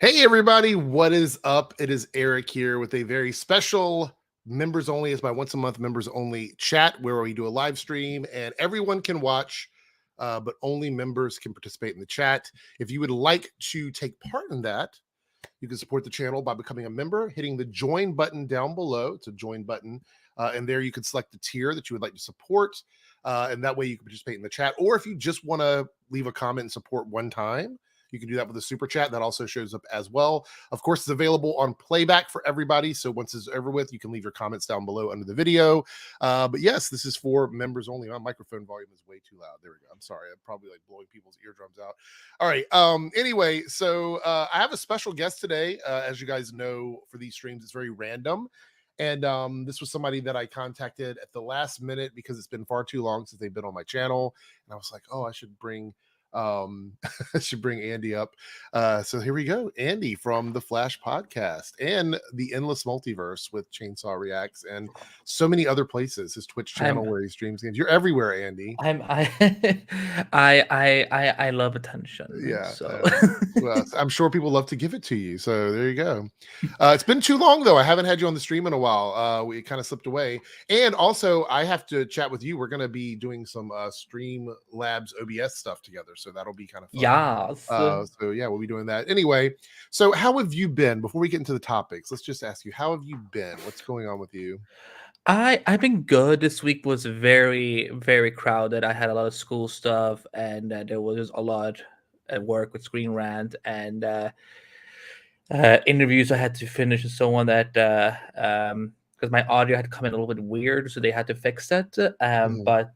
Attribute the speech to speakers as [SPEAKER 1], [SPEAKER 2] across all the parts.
[SPEAKER 1] Hey everybody, what is up? It is Eric here with a very special members only, it's my once a month members only chat where we do a live stream and everyone can watch, but only members can participate in the chat. If you would like to take part in that, you can support the channel by becoming a member, hitting the join button down below. It's a join button, and there you can select the tier that you would like to support, and that way you can participate in the chat. Or if you just want to leave a comment and support one time, you can do that with a super chat. That also shows up as well. Of course, it's available on playback for everybody. So once it's over with, you can leave your comments down below under the video. But yes, this is for members only. My microphone volume is way too loud. There we go. I'm sorry. I'm probably like blowing people's eardrums out. All right. Anyway, so I have a special guest today. As you guys know, for these streams, it's very random. And this was somebody that I contacted at the last minute because it's been far too long since they've been on my channel. And I was like, oh, I should bring I should bring Andy up. So here we go. Andy from the Flash podcast and the Endless Multiverse with Chainsaw Reacts and so many other places. His Twitch channel where he streams games. You're everywhere, Andy.
[SPEAKER 2] I love attention.
[SPEAKER 1] Yeah.
[SPEAKER 2] So
[SPEAKER 1] well, I'm sure people love to give it to you. So there you go. It's been too long though. I haven't had you on the stream in a while. We kind of slipped away. And also I have to chat with you. We're going to be doing some Stream Labs OBS stuff together. So that'll be kind of fun.
[SPEAKER 2] yes.
[SPEAKER 1] So yeah, we'll be doing that. Anyway, so how have you been? Before we get into the topics, let's just ask you, how have you been? What's going on with you?
[SPEAKER 2] I've been good. This week was very, very crowded. I had a lot of school stuff, and there was a lot at work with Screen Rant and interviews I had to finish and so on. That because my audio had come in a little bit weird, so they had to fix that. But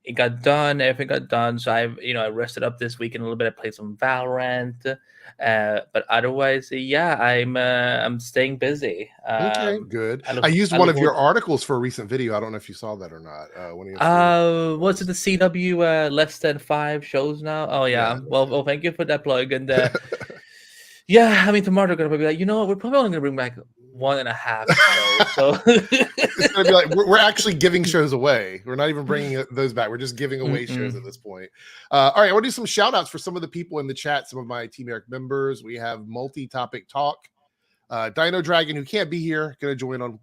[SPEAKER 2] it got done. Everything got done. So I rested up this week and a little bit. I played some Valorant, but otherwise, yeah, I'm staying busy.
[SPEAKER 1] Okay, good. I used one of your articles for a recent video. I don't know if you saw that or not.
[SPEAKER 2] What's it? The CW less than 5 shows now. Oh yeah. Well, thank you for that plug. And yeah, I mean tomorrow they're gonna be like, you know what? We're probably only gonna bring back 1.5 shows. So
[SPEAKER 1] it's gonna be like we're actually giving shows away. We're not even bringing those back. We're just giving away shows at this point. All right, I want to do some shout outs for some of the people in the chat, some of my Team Eric members. We have multi-topic talk. Dino Dragon, who can't be here, gonna join on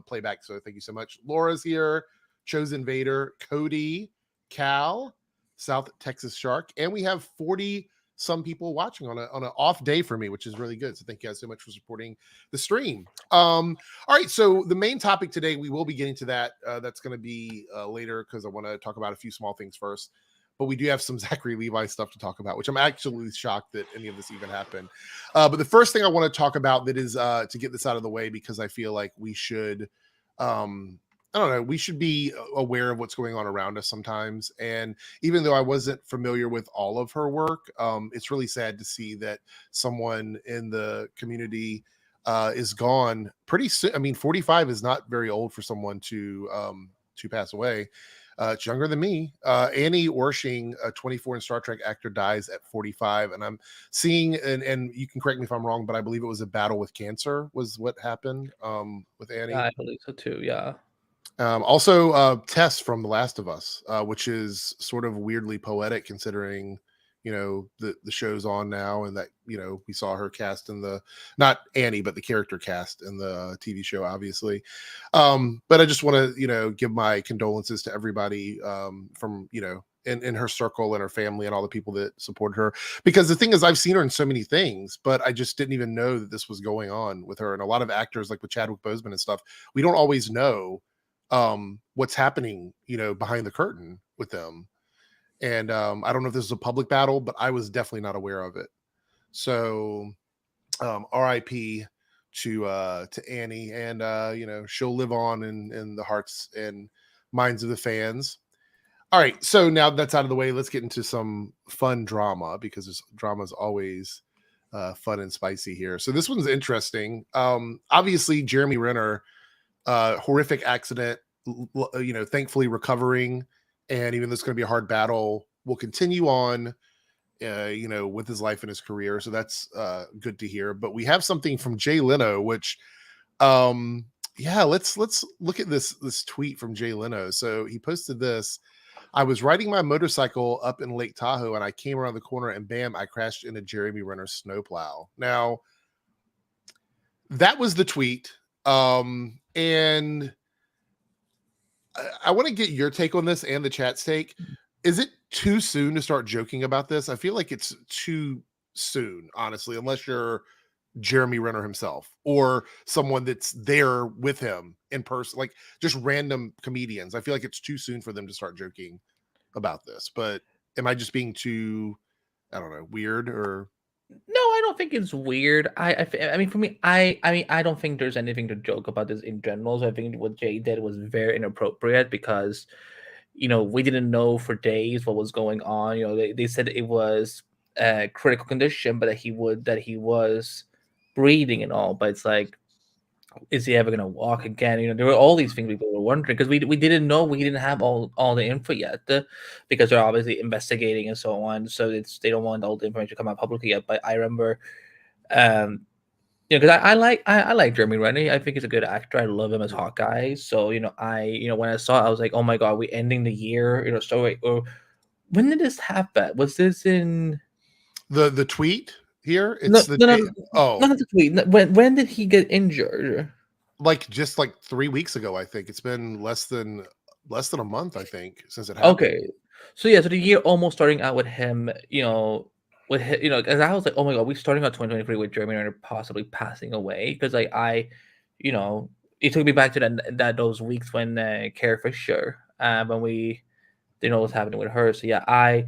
[SPEAKER 1] playback. So thank you so much. Laura's here, Chosen Vader, Cody, Cal, South Texas Shark, and we have 40 some people watching on an off day for me, which is really good. So thank you guys so much for supporting the stream. All right, so the main topic today, we will be getting to that. That's going to be later because I want to talk about a few small things first. But we do have some Zachary Levi stuff to talk about, which I'm actually shocked that any of this even happened. But the first thing I want to talk about that is to get this out of the way, because I feel like we should I don't know, we should be aware of what's going on around us sometimes. And even though I wasn't familiar with all of her work, it's really sad to see that someone in the community is gone pretty soon. I mean, 45 is not very old for someone to pass away. It's younger than me. Annie Wersching, a 24 in Star Trek actor, dies at 45. And I'm seeing, and you can correct me if I'm wrong, but I believe it was a battle with cancer was what happened with Annie.
[SPEAKER 2] I believe so too, yeah.
[SPEAKER 1] Also, Tess from The Last of Us, which is sort of weirdly poetic considering, you know, the show's on now and that, you know, we saw her cast in the, not Annie, but the character cast in the TV show, obviously. But I just want to, you know, give my condolences to everybody from, you know, in her circle and her family and all the people that support her. Because the thing is, I've seen her in so many things, but I just didn't even know that this was going on with her. And a lot of actors, like with Chadwick Boseman and stuff, we don't always know what's happening, you know, behind the curtain with them. And I don't know if this is a public battle, but I was definitely not aware of it. So RIP to Annie, and you know, she'll live on in the hearts and minds of the fans. All right, so now that's out of the way, let's get into some fun drama, because drama is always fun and spicy here. So this one's interesting. Obviously Jeremy Renner, horrific accident, you know, thankfully recovering, and even though it's going to be a hard battle, will continue on you know, with his life and his career. So that's good to hear. But we have something from Jay Leno, which yeah, let's look at this tweet from Jay Leno. So he posted this. I was riding my motorcycle up in Lake Tahoe and I came around the corner and bam, I crashed into Jeremy Renner's snowplow. Now, that was the tweet. And I want to get your take on this and the chat's take. Is it too soon to start joking about this? I feel like it's too soon, honestly, unless you're Jeremy Renner himself or someone that's there with him in person, like just random comedians. I feel like it's too soon for them to start joking about this. But am I just being too, I don't know, weird or?
[SPEAKER 2] No, I don't think it's weird. I mean, for me, I don't think there's anything to joke about this in general. So I think what Jay did was very inappropriate because, we didn't know for days what was going on. They said it was a critical condition, but that he was breathing and all. But it's like, is he ever going to walk again? There were all these things people were wondering because we didn't know, we didn't have all the info yet because they're obviously investigating and so on. So they don't want all the information to come out publicly yet. But I remember, because I like Jeremy Renner. I think he's a good actor. I love him as Hawkeye. So when I saw it, I was like, oh my god, we ending the year. So wait, when did this happen? Was this in
[SPEAKER 1] the tweet? Here
[SPEAKER 2] no,
[SPEAKER 1] it's the
[SPEAKER 2] no,
[SPEAKER 1] day,
[SPEAKER 2] no, not the tweet. When did he get injured?
[SPEAKER 1] Just like 3 weeks ago, I think. It's been less than a month, I think, since it happened.
[SPEAKER 2] Okay, so the year almost starting out with him, with him, because I was like, oh my god, we're starting out 2023 with Jeremy Renner possibly passing away because it took me back to those weeks when Carrie Fisher, when we didn't know what's happening with her. So yeah,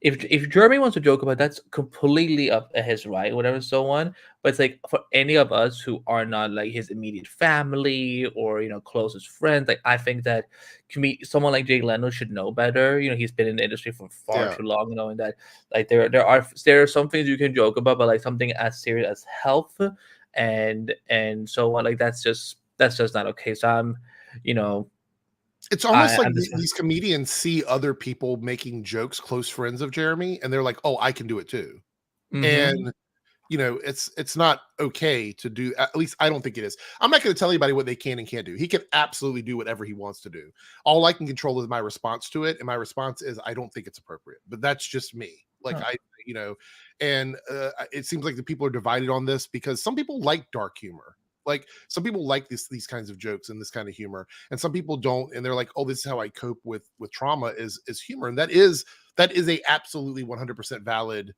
[SPEAKER 2] if Jeremy wants to joke about it, that's completely up his right, whatever, so on. But it's like for any of us who are not like his immediate family or closest friends, like I think that someone like Jay Leno should know better. He's been in the industry for far too long, knowing that like there are some things you can joke about, but like something as serious as health and so on, like that's just not okay. So I'm,
[SPEAKER 1] it's almost like these comedians see other people making jokes, close friends of Jeremy, and they're like, "Oh, I can do it too." And it's not okay to do. At least I don't think it is. I'm not going to tell anybody what they can and can't do. He can absolutely do whatever he wants to do. All I can control is my response to it, and my response is I don't think it's appropriate. But that's just me. Like and it seems like the people are divided on this because some people like dark humor. Like some people like these kinds of jokes and this kind of humor, and some people don't, and they're like, "Oh, this is how I cope with trauma is humor," and that is a absolutely 100% valid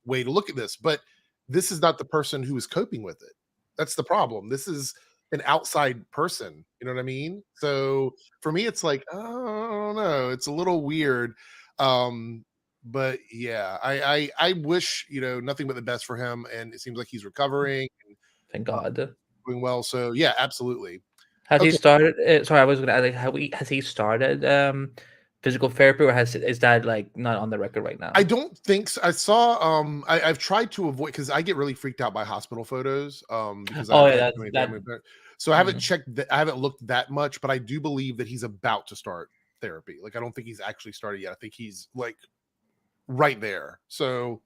[SPEAKER 1] way to look at this. But this is not the person who is coping with it. That's the problem. This is an outside person. You know what I mean? So for me, it's like, oh, I don't know. It's a little weird. But yeah, I wish nothing but the best for him, and it seems like he's recovering.
[SPEAKER 2] Thank God.
[SPEAKER 1] Doing well. So yeah, absolutely.
[SPEAKER 2] Has he started? Sorry, I was going to ask, like, has he started physical therapy, or is that like not on the record right now?
[SPEAKER 1] I don't think so. I saw. I've tried to avoid because I get really freaked out by hospital photos. Because so I haven't checked. I haven't looked that much, but I do believe that he's about to start therapy. Like I don't think he's actually started yet. I think he's like right there. So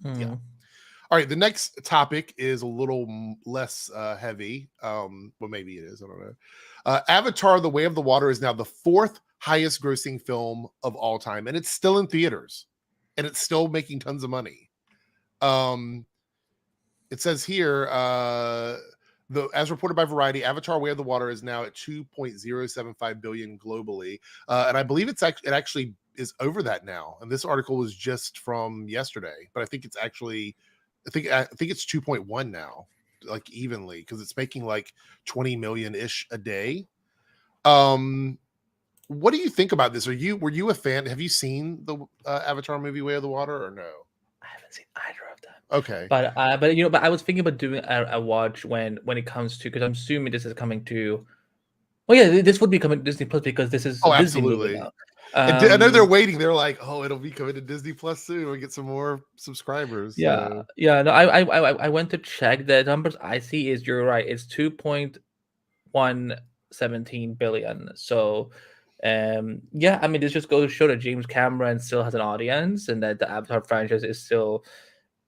[SPEAKER 1] yeah. All right, the next topic is a little less heavy. Well, maybe it is. I don't know. Avatar: The Way of the Water is now the 4th highest grossing film of all time, and it's still in theaters, and it's still making tons of money. It says here, as reported by Variety, Avatar: Way of the Water is now at 2.075 billion globally, and I believe it actually is over that now. And this article was just from yesterday, but I think it's actually. I think it's 2.1 now, like evenly, because it's making like 20 million-ish a day. What do you think about this? Were you a fan? Have you seen the Avatar movie Way of the Water or no?
[SPEAKER 2] I haven't seen either of them.
[SPEAKER 1] Okay.
[SPEAKER 2] But I was thinking about doing a watch when it comes to, because I'm assuming this is coming to. Well, yeah, this would be coming to Disney Plus because this is Disney movie now.
[SPEAKER 1] I know they're waiting. They're like, "Oh, it'll be coming to Disney Plus soon. We get some more subscribers."
[SPEAKER 2] Yeah,
[SPEAKER 1] so.
[SPEAKER 2] yeah. No, I went to check the numbers. I see is you're right. It's 2.117 billion. So, yeah. I mean, this just goes to show that James Cameron still has an audience, and that the Avatar franchise is still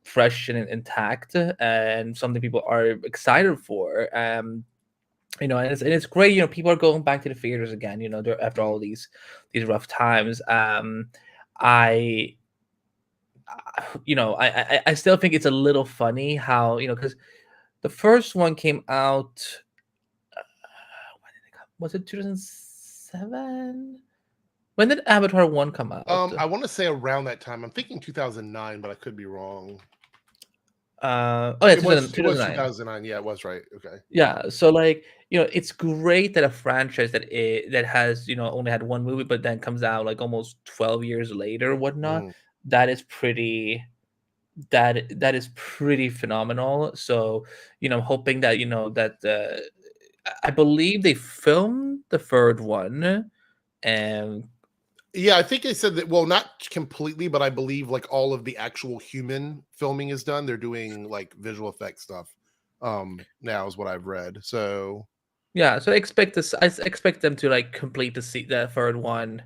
[SPEAKER 2] fresh and intact, and something people are excited for. and it's great. People are going back to the theaters again. After all these rough times. I I still think it's a little funny how because the first one came out. When did it come? Was it 2007? When did Avatar 1 come out?
[SPEAKER 1] I want to say around that time. I'm thinking 2009, but I could be wrong.
[SPEAKER 2] Oh yeah,
[SPEAKER 1] It was
[SPEAKER 2] 2009.
[SPEAKER 1] 2009. Yeah, it was right. Okay.
[SPEAKER 2] Yeah, so it's great that a franchise that has only had one movie, but then comes out like almost 12 years later, whatnot.
[SPEAKER 1] Mhm.
[SPEAKER 2] That is pretty. That is pretty phenomenal. So I'm hoping that I believe they filmed the third one, and
[SPEAKER 1] Yeah, I think they said that. Well, not completely, but I believe like all of the actual human filming is done. They're doing like visual effects stuff. Now is what I've read. So
[SPEAKER 2] yeah, so I expect them to like complete the third one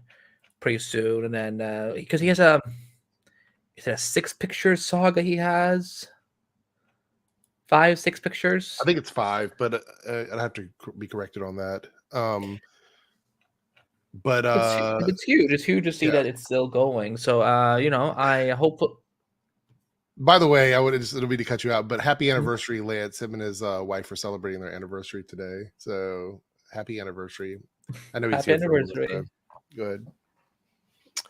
[SPEAKER 2] pretty soon, and then because he has is it a 6 picture saga he has? 5, 6 pictures?
[SPEAKER 1] I think it's 5, but I'd have to be corrected on that. But
[SPEAKER 2] It's huge. It's huge to see
[SPEAKER 1] yeah.
[SPEAKER 2] that it's still going. So I hope.
[SPEAKER 1] By the way, it'll be to cut you out, but happy anniversary, Lance. Him and his wife are celebrating their anniversary today. So happy anniversary. I know he's
[SPEAKER 2] Happy
[SPEAKER 1] here for a little
[SPEAKER 2] anniversary.
[SPEAKER 1] bit. Good.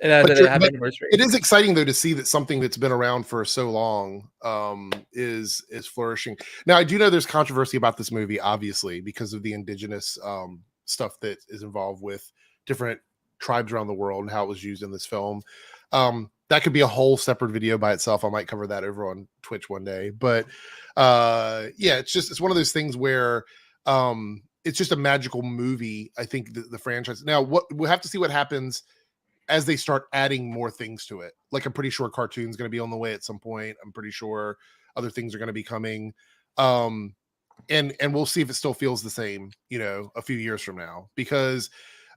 [SPEAKER 2] And
[SPEAKER 1] But
[SPEAKER 2] happy anniversary.
[SPEAKER 1] it is exciting though to see that something that's been around for so long is flourishing. Now I do know there's controversy about this movie, obviously, because of the indigenous stuff that is involved with different tribes around the world and how it was used in this film. That could be a whole separate video by itself. I might cover that over on Twitch one day. But yeah, it's one of those things where it's just a magical movie. I think the franchise. Now we'll have to see what happens as they start adding more things to it. Like I'm pretty sure cartoon's going to be on the way at some point. I'm pretty sure other things are going to be coming. And we'll see if it still feels the same, a few years from now, because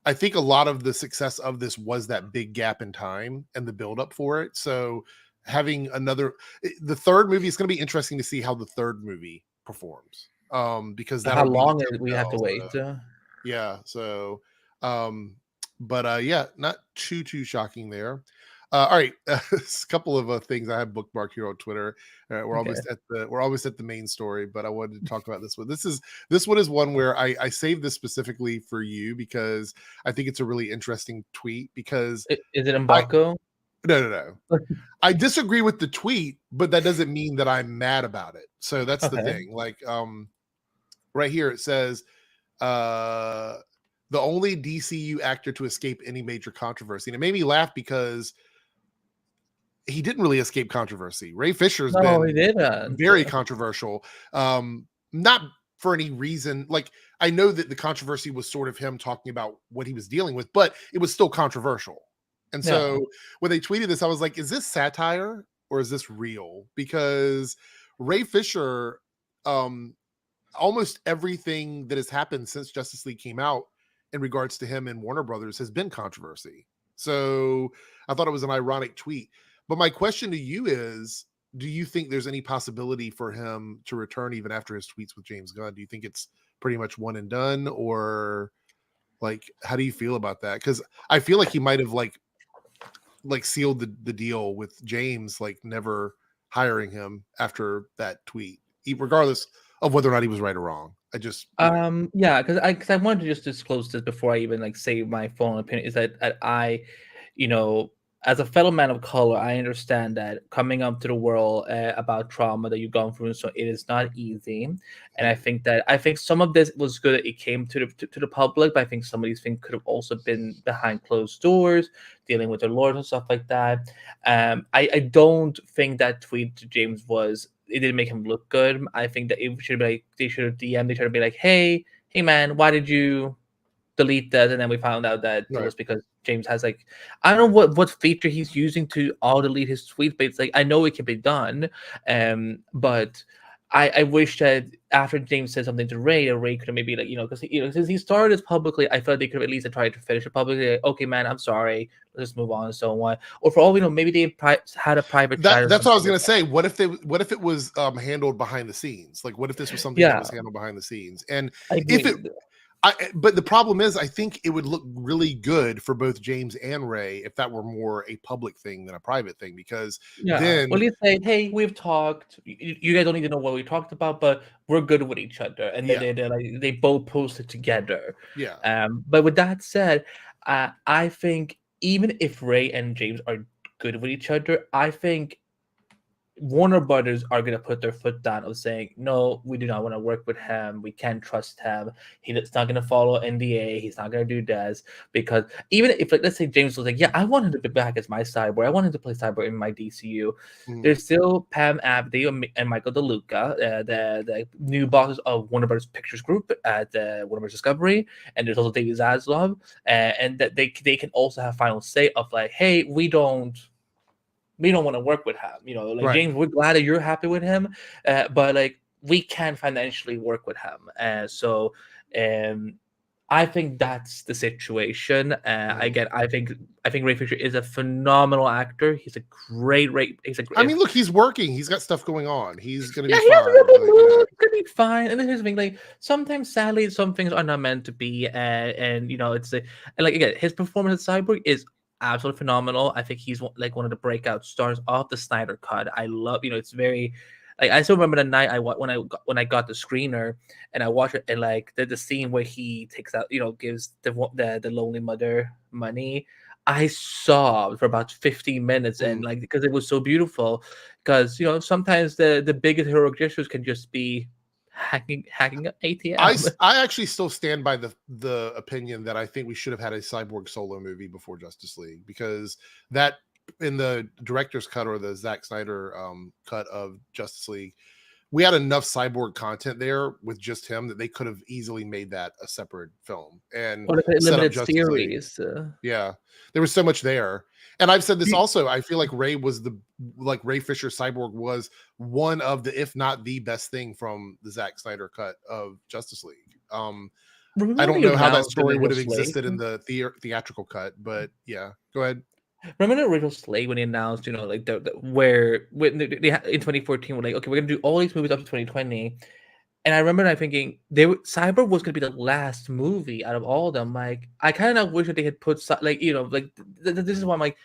[SPEAKER 1] I think a lot of the success of this was that big gap in time and the build up for it. So having the third movie is going to be interesting to see how the third movie performs. Because
[SPEAKER 2] How
[SPEAKER 1] that'll be
[SPEAKER 2] long we have to wait?
[SPEAKER 1] yeah. So, but yeah, not too shocking there. All right, a couple of things I have bookmarked here on Twitter. We're almost at the main story, but I wanted to talk about this one. This one is one where I saved this specifically for you because I think it's a really interesting tweet. Because
[SPEAKER 2] Is it Mbako?
[SPEAKER 1] No. I disagree with the tweet, but that doesn't mean that I'm mad about it. So that's the thing. Like, right here it says, the only DCU actor to escape any major controversy. And it made me laugh because he didn't really escape controversy. Ray Fisher's been very controversial. Not for any reason. Like, I know that the controversy was sort of him talking about what he was dealing with, but it was still controversial. And so when they tweeted this, I was like, is this satire or is this real? Because Ray Fisher, almost everything that has happened since Justice League came out in regards to him and Warner Brothers has been controversy. So I thought it was an ironic tweet. But my question to you is, do you think there's any possibility for him to return even after his tweets with James Gunn? Do you think it's pretty much one and done? Or like, how do you feel about that? Because I feel like he might have like sealed the deal with James, like never hiring him after that tweet, regardless of whether or not he was right or wrong. I just
[SPEAKER 2] yeah, because I wanted to just disclose this before I even like say my full opinion, is that I as a fellow man of color, I understand that coming up to the world about trauma that you've gone through, so it is not easy. And I think some of this was good that it came to the public, but I think some of these things could have also been behind closed doors, dealing with their lawyers and stuff like that. I don't think that tweet to James it didn't make him look good. I think that it should be like they should have DM'd each other, be like, hey man, why did you delete that? And then we found out that it was because James has like, I don't know what feature he's using to all delete his tweets, but it's like, I know it can be done. But I wish that after James said something to Ray could have maybe like because since he started this publicly, I felt they could have at least tried to finish it publicly. Like, okay, man, I'm sorry. Let's move on and so on. Or for all we know, maybe they had a private chat or
[SPEAKER 1] That's what I was
[SPEAKER 2] something.
[SPEAKER 1] gonna say. What if it was handled behind the scenes? Like, what if this was something that
[SPEAKER 2] Yeah,
[SPEAKER 1] was handled behind the scenes? And
[SPEAKER 2] I
[SPEAKER 1] if it,
[SPEAKER 2] agree.
[SPEAKER 1] but the problem is, I think it would look really good for both James and Ray if that were more a public thing than a private thing, because
[SPEAKER 2] Yeah.
[SPEAKER 1] then
[SPEAKER 2] Well, you say, hey, we've talked. You guys don't need to know what we talked about, but we're good with each other, and
[SPEAKER 1] yeah,
[SPEAKER 2] they both posted together.
[SPEAKER 1] yeah,
[SPEAKER 2] But with that said, I think even if Ray and James are good with each other, I think Warner Brothers are going to put their foot down of saying, no, we do not want to work with him. We can't trust him. He's not going to follow NDA. He's not going to do this. Because even if, like, let's say James was like, yeah, I want him to be back as my Cyborg. I want him to play Cyborg in my DCU. There's still Pam Abdi and Michael DeLuca, the new bosses of Warner Brothers Pictures Group at Warner Brothers Discovery. And there's also David Zaslav. And that they can also have final say of like, hey, we don't want to work with him. Like
[SPEAKER 1] right.
[SPEAKER 2] James, we're glad that you're happy with him, but like we can't financially work with him. So I think that's the situation. Again, I think Ray Fisher is a phenomenal actor. He's a great
[SPEAKER 1] I mean, look, he's working. He's got stuff going on. He's gonna be
[SPEAKER 2] he has
[SPEAKER 1] fine.
[SPEAKER 2] a good movie. It's gonna be fine. And then here's the thing: like sometimes, sadly, some things are not meant to be. And it's and like again, his performance at Cyborg is absolutely phenomenal. I think he's like one of the breakout stars of the Snyder Cut. I love, it's very. Like I still remember the night when I got the screener and I watched it, and like the scene where he takes out, gives the lonely mother money. I sobbed for about 15 minutes, and like because it was so beautiful. Because sometimes the biggest heroic gestures can just be hacking up ATM.
[SPEAKER 1] I actually still stand by the opinion that I think we should have had a Cyborg solo movie before Justice League, because that in the director's cut or the Zack Snyder cut of Justice League, we had enough Cyborg content there with just him that they could have easily made that a separate film and
[SPEAKER 2] Or a
[SPEAKER 1] set up
[SPEAKER 2] limited
[SPEAKER 1] Justice League.
[SPEAKER 2] series.
[SPEAKER 1] Yeah, there was so much there. And I've said this also. I feel like Ray Fisher Cyborg was one of the, if not the best thing from the Zack Snyder cut of Justice League. I don't know how that story would have existed in the theatrical cut, but yeah, go ahead.
[SPEAKER 2] Remember the original Slate when he announced, like where when they in 2014 were like, okay, we're gonna do all these movies up to 2020. And I remember thinking Cyborg was going to be the last movie out of all of them. Like, I kind of wish that they had put like this is why I'm like,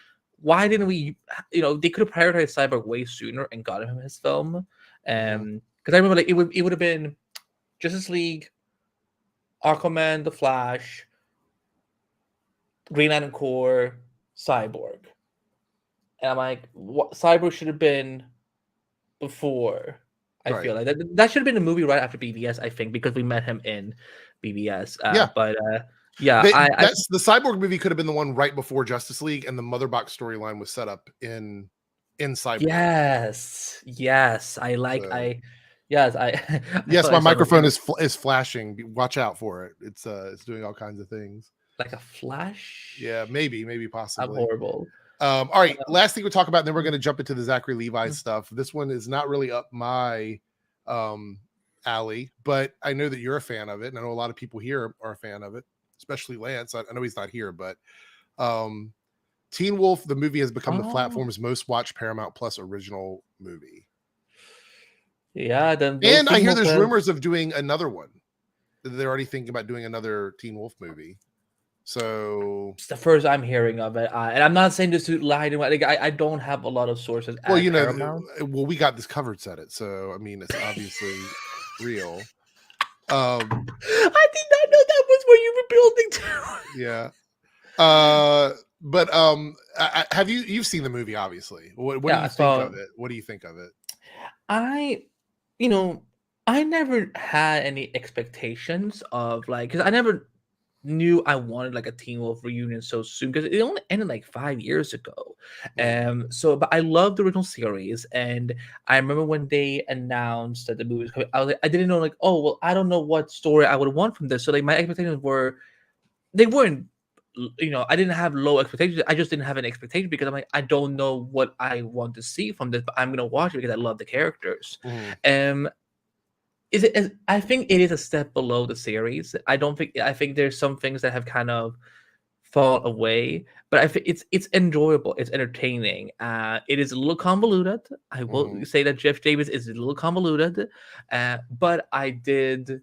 [SPEAKER 2] why didn't we? They could have prioritized Cyborg way sooner and got him his film. Because I remember like it would have been Justice League, Aquaman, The Flash, Green Lantern Corps, Cyborg, and I'm like, what Cyborg should have been before. I feel like that should have been a movie right after BVS, I think, because we met him in BVS. But
[SPEAKER 1] that's the Cyborg movie could have been the one right before Justice League, and the Mother Box storyline was set up in Cyborg.
[SPEAKER 2] Yes, I like. So.
[SPEAKER 1] Yes, my microphone is flashing. Watch out for it. It's doing all kinds of things.
[SPEAKER 2] Like a flash?
[SPEAKER 1] Yeah, maybe possibly.
[SPEAKER 2] I'm horrible.
[SPEAKER 1] All right, last thing we talk about, and then we're going to jump into the Zachary Levi stuff. This one is not really up my alley, but I know that you're a fan of it, and I know a lot of people here are a fan of it, especially Lance. I know he's not here, but Teen Wolf, the movie, has become the platform's most watched Paramount Plus original movie.
[SPEAKER 2] Yeah,
[SPEAKER 1] and I hear there's rumors of doing another one. They're already thinking about doing another Teen Wolf movie. So
[SPEAKER 2] it's the first I'm hearing of it, and I'm not saying this to lie to like I don't have a lot of sources.
[SPEAKER 1] Well, we got this covered, said it. So I mean, it's obviously real.
[SPEAKER 2] I did not know that was where you were building to.
[SPEAKER 1] Yeah. But have you've seen the movie? Obviously, what do you think of it? What do you think of it?
[SPEAKER 2] I never had any expectations of like, because I never knew I wanted like a Teen Wolf reunion so soon, because it only ended like 5 years ago. But I loved the original series, and I remember when they announced that the movie was coming, I didn't know, like, oh well, I don't know what story I would want from this. So like my expectations weren't, I didn't have low expectations. I just didn't have an expectation because I'm like, I don't know what I want to see from this, but I'm gonna watch it because I love the characters. I think it is a step below the series. I think there's some things that have kind of fall away, but I think it's enjoyable. It's entertaining. It is a little convoluted. I will say that Jeff Davis is a little convoluted, but I did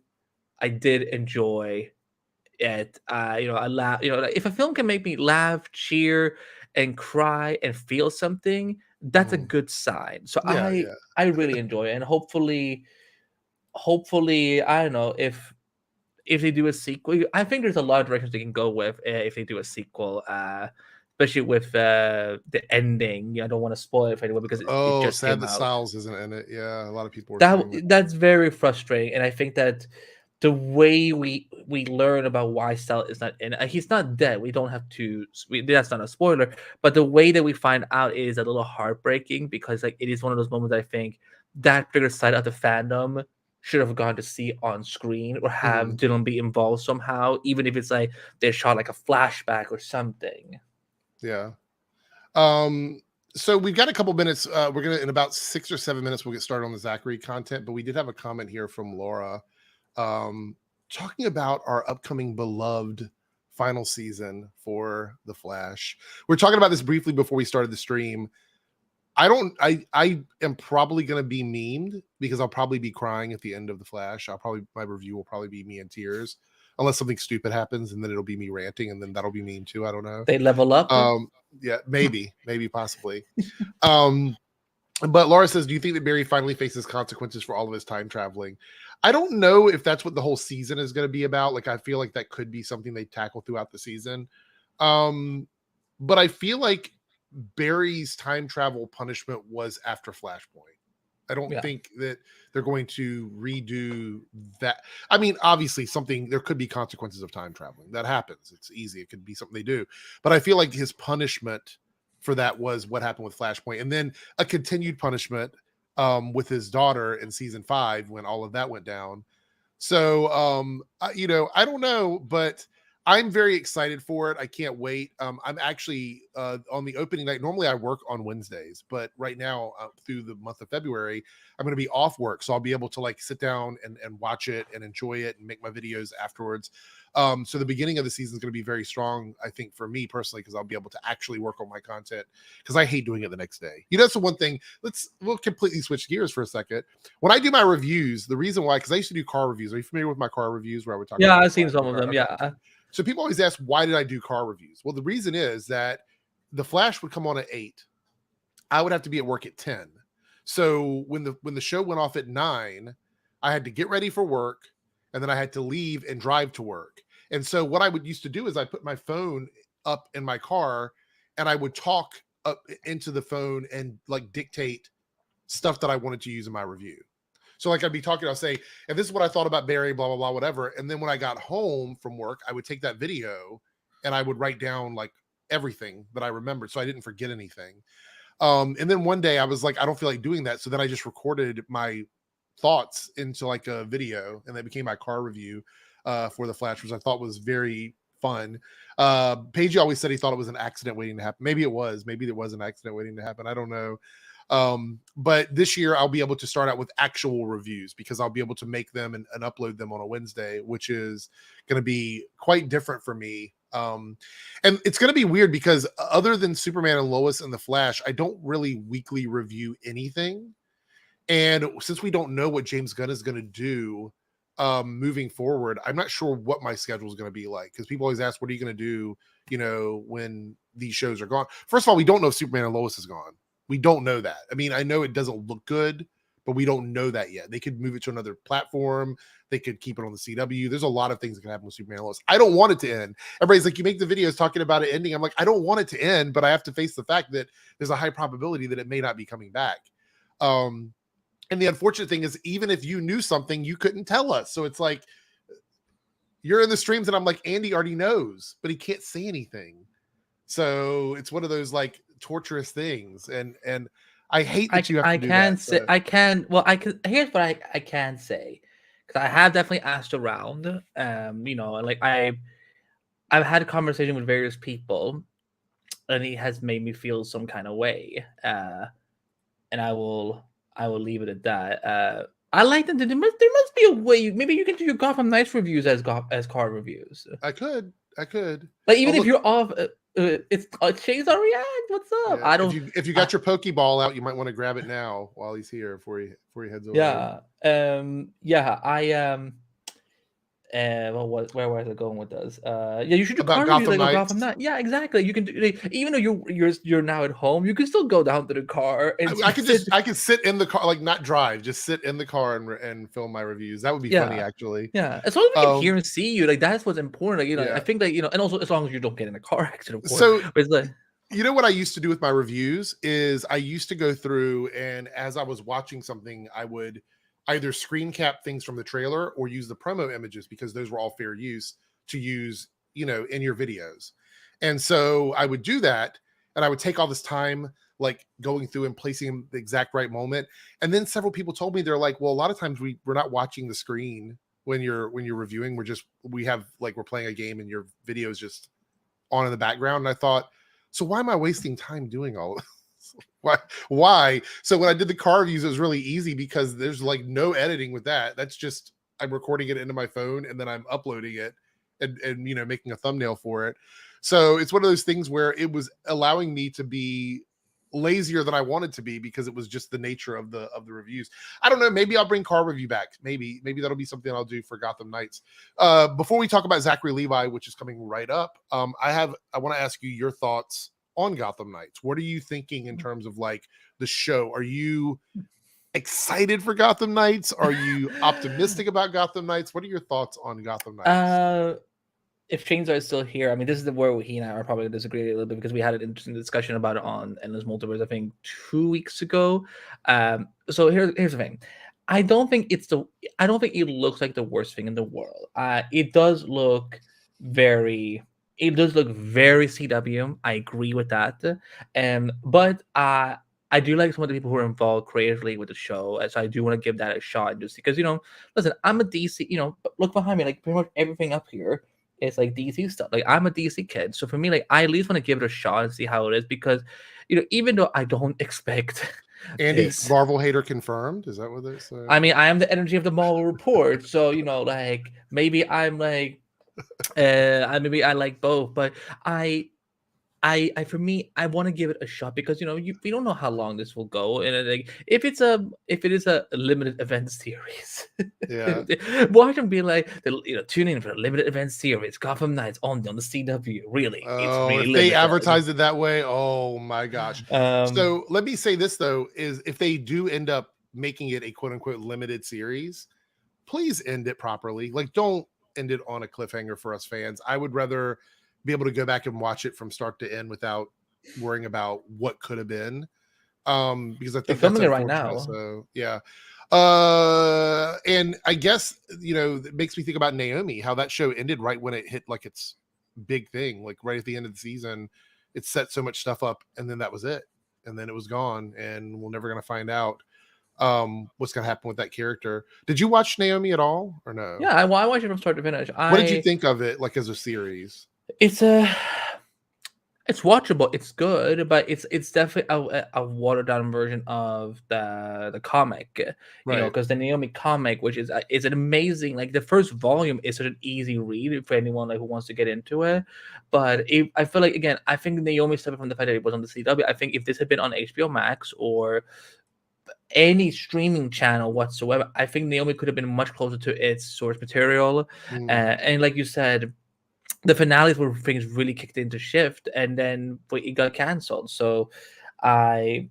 [SPEAKER 2] enjoy it. I laugh. Like, if a film can make me laugh, cheer, and cry and feel something, that's a good sign. So
[SPEAKER 1] Yeah,
[SPEAKER 2] I really enjoy it, and hopefully I don't know if they do a sequel. I think there's a lot of directions they can go with if they do a sequel, especially with the ending. I don't want to spoil it for anyone because it just
[SPEAKER 1] sad
[SPEAKER 2] came
[SPEAKER 1] that
[SPEAKER 2] out.
[SPEAKER 1] Styles isn't in it. Yeah, a lot of people were saying that.
[SPEAKER 2] That's very frustrating, and I think that the way we learn about why Styles is not in, he's not dead. We don't have to. That's not a spoiler, but the way that we find out is a little heartbreaking because like it is one of those moments I think that particular side of the fandom should have gone to see on screen or have Dylan be involved somehow, even if it's like they shot like a flashback or something.
[SPEAKER 1] Yeah. So we've got a couple minutes. We're gonna in about 6 or 7 minutes we'll get started on the Zachary content, but we did have a comment here from Laura talking about our upcoming beloved final season for The Flash. We're talking about this briefly before we started the stream. I am probably going to be memed because I'll probably be crying at the end of The Flash. My review will probably be me in tears unless something stupid happens, and then it'll be me ranting, and then that'll be mean too. I don't know.
[SPEAKER 2] They level up.
[SPEAKER 1] Yeah, maybe possibly. But Laura says, do you think that Barry finally faces consequences for all of his time traveling? I don't know if that's what the whole season is going to be about. Like, I feel like that could be something they tackle throughout the season. But I feel like Barry's time travel punishment was after Flashpoint. I don't think that they're going to redo that. I mean, obviously there could be consequences of time traveling. That happens. It's easy. It could be something they do. But I feel like his punishment for that was what happened with Flashpoint. And then a continued punishment with his daughter in season 5 when all of that went down. So, I don't know, but I'm very excited for it. I can't wait. I'm actually on the opening night. Normally I work on Wednesdays, but right now through the month of February, I'm going to be off work. So I'll be able to like sit down and watch it and enjoy it and make my videos afterwards. So the beginning of the season is going to be very strong, I think, for me personally, because I'll be able to actually work on my content because I hate doing it the next day. That's the one thing. We'll completely switch gears for a second. When I do my reviews, the reason why, because I used to do car reviews. Are you familiar with my car reviews where I would talk about
[SPEAKER 2] I've seen some of them.
[SPEAKER 1] Okay.
[SPEAKER 2] Yeah.
[SPEAKER 1] So people always ask, why did I do car reviews? Well, the reason is that The Flash would come on at 8. I would have to be at work at 10. So when the show went off at 9, I had to get ready for work, and then I had to leave and drive to work. And so what I would used to do is I put my phone up in my car, and I would talk up into the phone and like dictate stuff that I wanted to use in my review. So like I'd be talking, I'll say, and this is what I thought about Barry, blah, blah, blah, whatever. And then when I got home from work, I would take that video and I would write down like everything that I remembered so I didn't forget anything. And then one day I was like, I don't feel like doing that. So then I just recorded my thoughts into like a video, and that became my car review for The Flash, which I thought was very fun. Paige always said he thought it was an accident waiting to happen. Maybe it was. Maybe there was an accident waiting to happen. I don't know. But this year I'll be able to start out with actual reviews because I'll be able to make them and upload them on a Wednesday, which is going to be quite different for me. And it's going to be weird because other than Superman and Lois and The Flash, I don't really weekly review anything. And since we don't know what James Gunn is going to do moving forward, I'm not sure what my schedule is going to be like, because people always ask, what are you going to do, when these shows are gone? First of all, we don't know if Superman and Lois is gone. We don't know that. I mean, I know it doesn't look good, but we don't know that yet. They could move it to another platform. They could keep it on the CW. There's a lot of things that can happen with Superman and Lois. I don't want it to end. Everybody's like, you make the videos talking about it ending. I'm like, I don't want it to end, but I have to face the fact that there's a high probability that it may not be coming back. And the unfortunate thing is, even if you knew something, you couldn't tell us. So it's like, you're in the streams and I'm like, Andy already knows, but he can't say anything. So it's one of those like torturous things, and I hate that you have to do that.
[SPEAKER 2] I can. Well, I can. Here's what I can say, because I have definitely asked around. Like I've had a conversation with various people, and it has made me feel some kind of way. And I will leave it at that. I like them. There must be a way. Maybe you can do your Gotham Knights reviews as card reviews.
[SPEAKER 1] I could.
[SPEAKER 2] Like even if you're off, it's Shades on React. What's up?
[SPEAKER 1] Yeah,
[SPEAKER 2] I don't.
[SPEAKER 1] If you got your Pokeball out, you might want to grab it now while he's here before he heads away.
[SPEAKER 2] Yeah. I well, where was I going with this? Yeah, you should do
[SPEAKER 1] About
[SPEAKER 2] car
[SPEAKER 1] Gotham
[SPEAKER 2] reviews like
[SPEAKER 1] Knights?
[SPEAKER 2] Gotham Knight. Yeah, exactly. You can do even though you're now at home, you can still go down to the car and
[SPEAKER 1] I could sit in the car, like not drive, just sit in the car and film my reviews. That would be funny, actually.
[SPEAKER 2] Yeah, as long as we can hear and see you, like that's what's important. Like, I think that and also as long as you don't get in a car accident. Of course.
[SPEAKER 1] So
[SPEAKER 2] but it's like,
[SPEAKER 1] you know what I used to do with my reviews is I used to go through, and as I was watching something, I would either screen cap things from the trailer or use the promo images, because those were all fair use to use, in your videos. And so I would do that, and I would take all this time like going through and placing the exact right moment. And then several people told me, they're like, well, a lot of times we're not watching the screen when you're reviewing. We're playing a game and your video is just on in the background. And I thought, so why am I wasting time doing all of this? Why? So when I did the car reviews, it was really easy because there's like no editing with that. That's just, I'm recording it into my phone and then I'm uploading it and making a thumbnail for it. So it's one of those things where it was allowing me to be lazier than I wanted to be, because it was just the nature of the reviews. I don't know. Maybe I'll bring car review back. Maybe that'll be something I'll do for Gotham Knights. Before we talk about Zachary Levi, which is coming right up, I want to ask you your thoughts on Gotham Knights. What are you thinking in terms of like the show? Are you excited for Gotham Knights? Are you optimistic about Gotham Knights? What are your thoughts on Gotham Knights?
[SPEAKER 2] If Chainsaw is still here, I mean, this is where he and I are probably disagree a little bit, because we had an interesting discussion about it on Endless Multiverse, I think 2 weeks ago. So here's the thing. I don't think it looks like the worst thing in the world. It does look very CW. I agree with that. But I do like some of the people who are involved creatively with the show, so I do want to give that a shot, just because listen, I'm a DC. Look behind me, like pretty much everything up here. It's like DC stuff. Like I'm a DC kid, so for me, like I at least want to give it a shot and see how it is, because even though I don't expect
[SPEAKER 1] Andy Marvel hater confirmed. Is that what they say?
[SPEAKER 2] I mean, I am the energy of the Marvel report, so like maybe I'm like, maybe I like both, but for me, I want to give it a shot, because we don't know how long this will go, and like if it is a limited event series,
[SPEAKER 1] yeah,
[SPEAKER 2] watch them be like, tune in for a limited event series, Gotham Knights on the CW. Really,
[SPEAKER 1] oh,
[SPEAKER 2] it's really
[SPEAKER 1] if they advertised it that way, oh my gosh. So let me say this though: is if they do end up making it a quote unquote limited series, please end it properly. Like, don't end it on a cliffhanger for us fans. I would rather be able to go back and watch it from start to end without worrying about what could have been. Because I think
[SPEAKER 2] they're filming it right now.
[SPEAKER 1] So yeah. And I guess, it makes me think about Naomi, how that show ended right when it hit like its big thing, like right at the end of the season. It set so much stuff up, and then that was it. And then it was gone, and we're never going to find out what's going to happen with that character. Did you watch Naomi at all or no?
[SPEAKER 2] Yeah, I watched it from start to finish.
[SPEAKER 1] What did you think of it, like as a series?
[SPEAKER 2] It's watchable. It's good, but it's definitely a watered down version of the comic,
[SPEAKER 1] right?
[SPEAKER 2] Because the Naomi comic, which is an amazing, like the first volume is such an easy read for anyone like who wants to get into it. But I feel like, again, I think Naomi stepping from the fact that it was on the CW. I think if this had been on HBO Max or any streaming channel whatsoever, I think Naomi could have been much closer to its source material. And like you said, the finales were things really kicked into shift, and then it got canceled. So and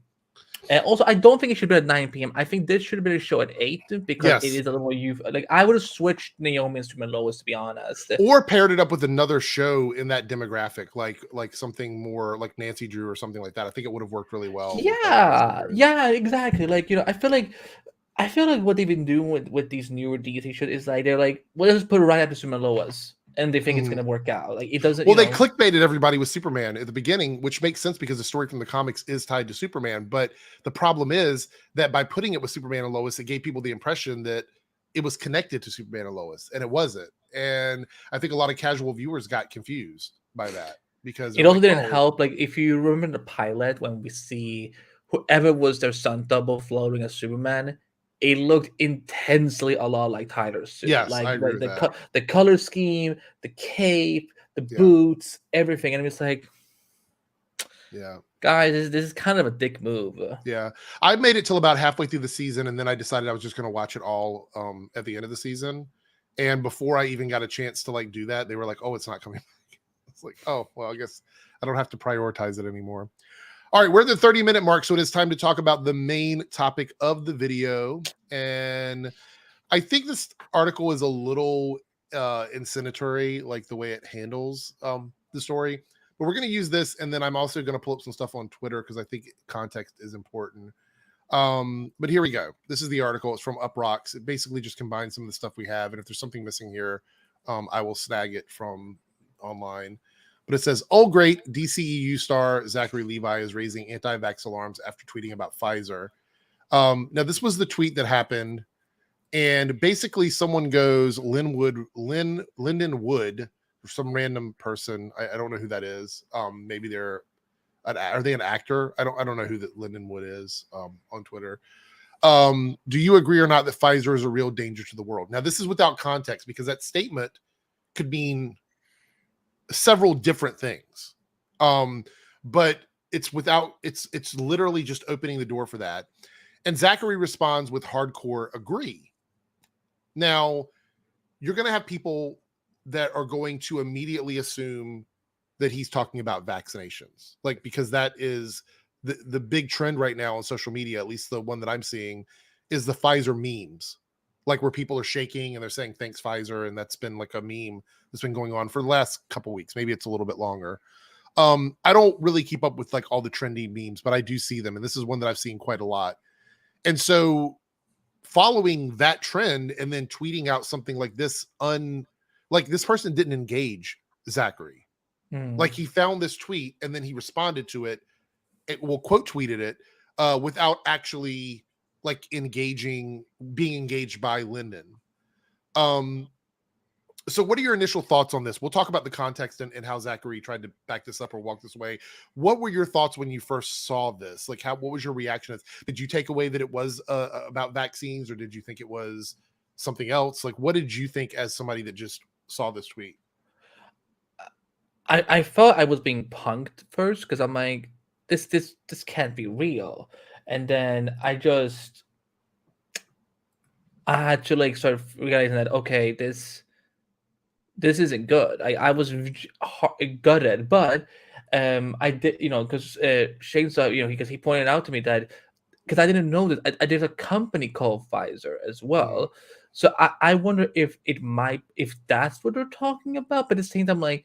[SPEAKER 2] also, I don't think it should be at 9 p.m. I think this should have been a show at 8, because it is a little more youth. Like I would have switched Naomi and Superman Lois, to be honest,
[SPEAKER 1] or paired it up with another show in that demographic, like something more like Nancy Drew or something like that. I think it would have worked really well.
[SPEAKER 2] Yeah, exactly. Like I feel like what they've been doing with these newer DC shows is like they're like, well, let's just put it right after Superman Lois. And they think it's going to work out. Like it doesn't.
[SPEAKER 1] Well, they clickbaited everybody with Superman at the beginning, which makes sense because the story from the comics is tied to Superman. But the problem is that by putting it with Superman and Lois, it gave people the impression that it was connected to Superman and Lois, and it wasn't. And I think a lot of casual viewers got confused by that, because
[SPEAKER 2] it also didn't help. Like if you remember the pilot, when we see whoever was their stunt double floating as Superman, it looked intensely a lot like Tyler's suit.
[SPEAKER 1] Yes,
[SPEAKER 2] Like
[SPEAKER 1] I agree with that.
[SPEAKER 2] the color scheme, the cape, the
[SPEAKER 1] Yeah.
[SPEAKER 2] boots, everything. And it's like,
[SPEAKER 1] yeah,
[SPEAKER 2] guys, this is kind of a dick move.
[SPEAKER 1] Yeah, I made it till about halfway through the season, and then I decided I was just going to watch it all at the end of the season. And before I even got a chance to like do that, they were like, "Oh, it's not coming back." It's like, "Oh, well, I guess I don't have to prioritize it anymore." All right, we're at the 30-minute mark, so it is time to talk about the main topic of the video. And I think this article is a little incendiary, like the way it handles the story. But we're going to use this, and then I'm also going to pull up some stuff on Twitter because I think context is important. But here we go. This is the article. It's from UpRocks. It basically just combines some of the stuff we have, and if there's something missing here, I will snag it from online. But it says, "Oh, great, DCEU star Zachary Levi is raising anti-vax alarms after tweeting about Pfizer." Now, this was the tweet that happened, and basically someone goes, Lyndon Wood, some random person. I don't know who that is. Maybe are they an actor? I don't know who that Lyndon Wood is on Twitter. Do you agree or not that Pfizer is a real danger to the world? Now, this is without context because that statement could mean several different things. But it's literally just opening the door for that. And Zachary responds with hardcore agree. Now, you're going to have people that are going to immediately assume that he's talking about vaccinations, like, because that is the big trend right now on social media, at least the one that I'm seeing, is the Pfizer memes, like where people are shaking and they're saying thanks Pfizer, and that's been like a meme that's been going on for the last couple weeks. Maybe it's a little bit longer. I don't really keep up with like all the trendy memes, but I do see them, and this is one that I've seen quite a lot. And so following that trend and then tweeting out something like this, like this person didn't engage Zachary. Like he found this tweet and then he responded to it. Quote tweeted it without actually like being engaged by Lyndon. So what are your initial thoughts on this? We'll talk about the context and how Zachary tried to back this up or walk this way. What were your thoughts when you first saw this? Like, what was your reaction? Did you take away that it was about vaccines, or did you think it was something else? Like, what did you think as somebody that just saw this tweet?
[SPEAKER 2] I thought I was being punked first because I'm like, this can't be real. And then I had to like start realizing that, okay, this isn't good. I was gutted, but I did, because Shane saw, because he pointed out to me that, because I didn't know that there's a company called Pfizer as well. Mm-hmm. So I wonder if that's what they're talking about. But at the same time, like,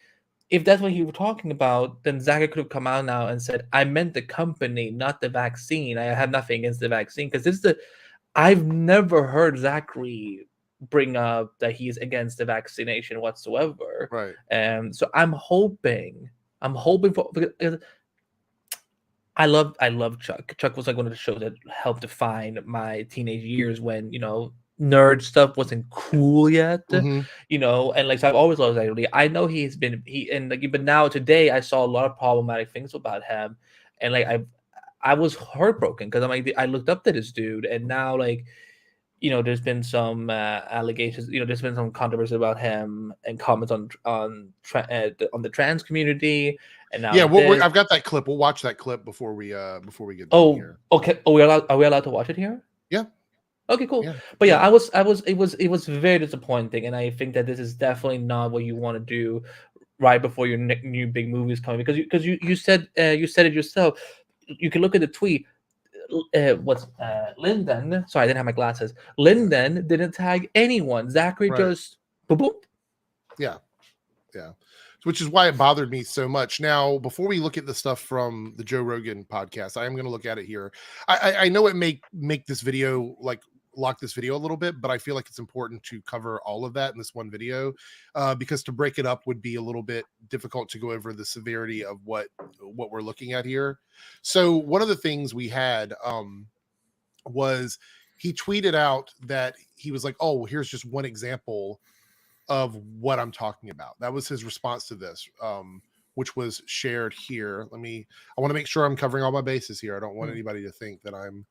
[SPEAKER 2] if that's what he was talking about, then Zachary could have come out now and said, I meant the company, not the vaccine. I have nothing against the vaccine. Because I've never heard Zachary bring up that he's against the vaccination whatsoever.
[SPEAKER 1] Right.
[SPEAKER 2] So I'm hoping for, because I love Chuck. Chuck was like one of the shows that helped define my teenage years when, nerd stuff wasn't cool yet,
[SPEAKER 1] mm-hmm.
[SPEAKER 2] And like, so I've always loved Zachary. I know but now today I saw a lot of problematic things about him, and like I was heartbroken because I'm like, I looked up to this dude, and now like, there's been some allegations, there's been some controversy about him and comments on the trans community, and now
[SPEAKER 1] I've got that clip. We'll watch that clip before we get done here.
[SPEAKER 2] Okay. Are we allowed to watch it here?
[SPEAKER 1] Yeah.
[SPEAKER 2] Okay, cool. Yeah. But yeah, it was very disappointing, and I think that this is definitely not what you want to do right before your new big movie is coming, because you said it yourself. You can look at the tweet. Lyndon? Sorry, I didn't have my glasses. Lyndon didn't tag anyone. Zachary just boop boop.
[SPEAKER 1] Yeah. Which is why it bothered me so much. Now, before we look at the stuff from the Joe Rogan podcast, I am going to look at it here. I know it may make this video like lock this video a little bit, but I feel like it's important to cover all of that in this one video, because to break it up would be a little bit difficult to go over the severity of what we're looking at here. So one of the things we had was he tweeted out that he was like, oh, here's just one example of what I'm talking about. That was his response to this, which was shared here. I want to make sure I'm covering all my bases here. I don't want anybody to think that I'm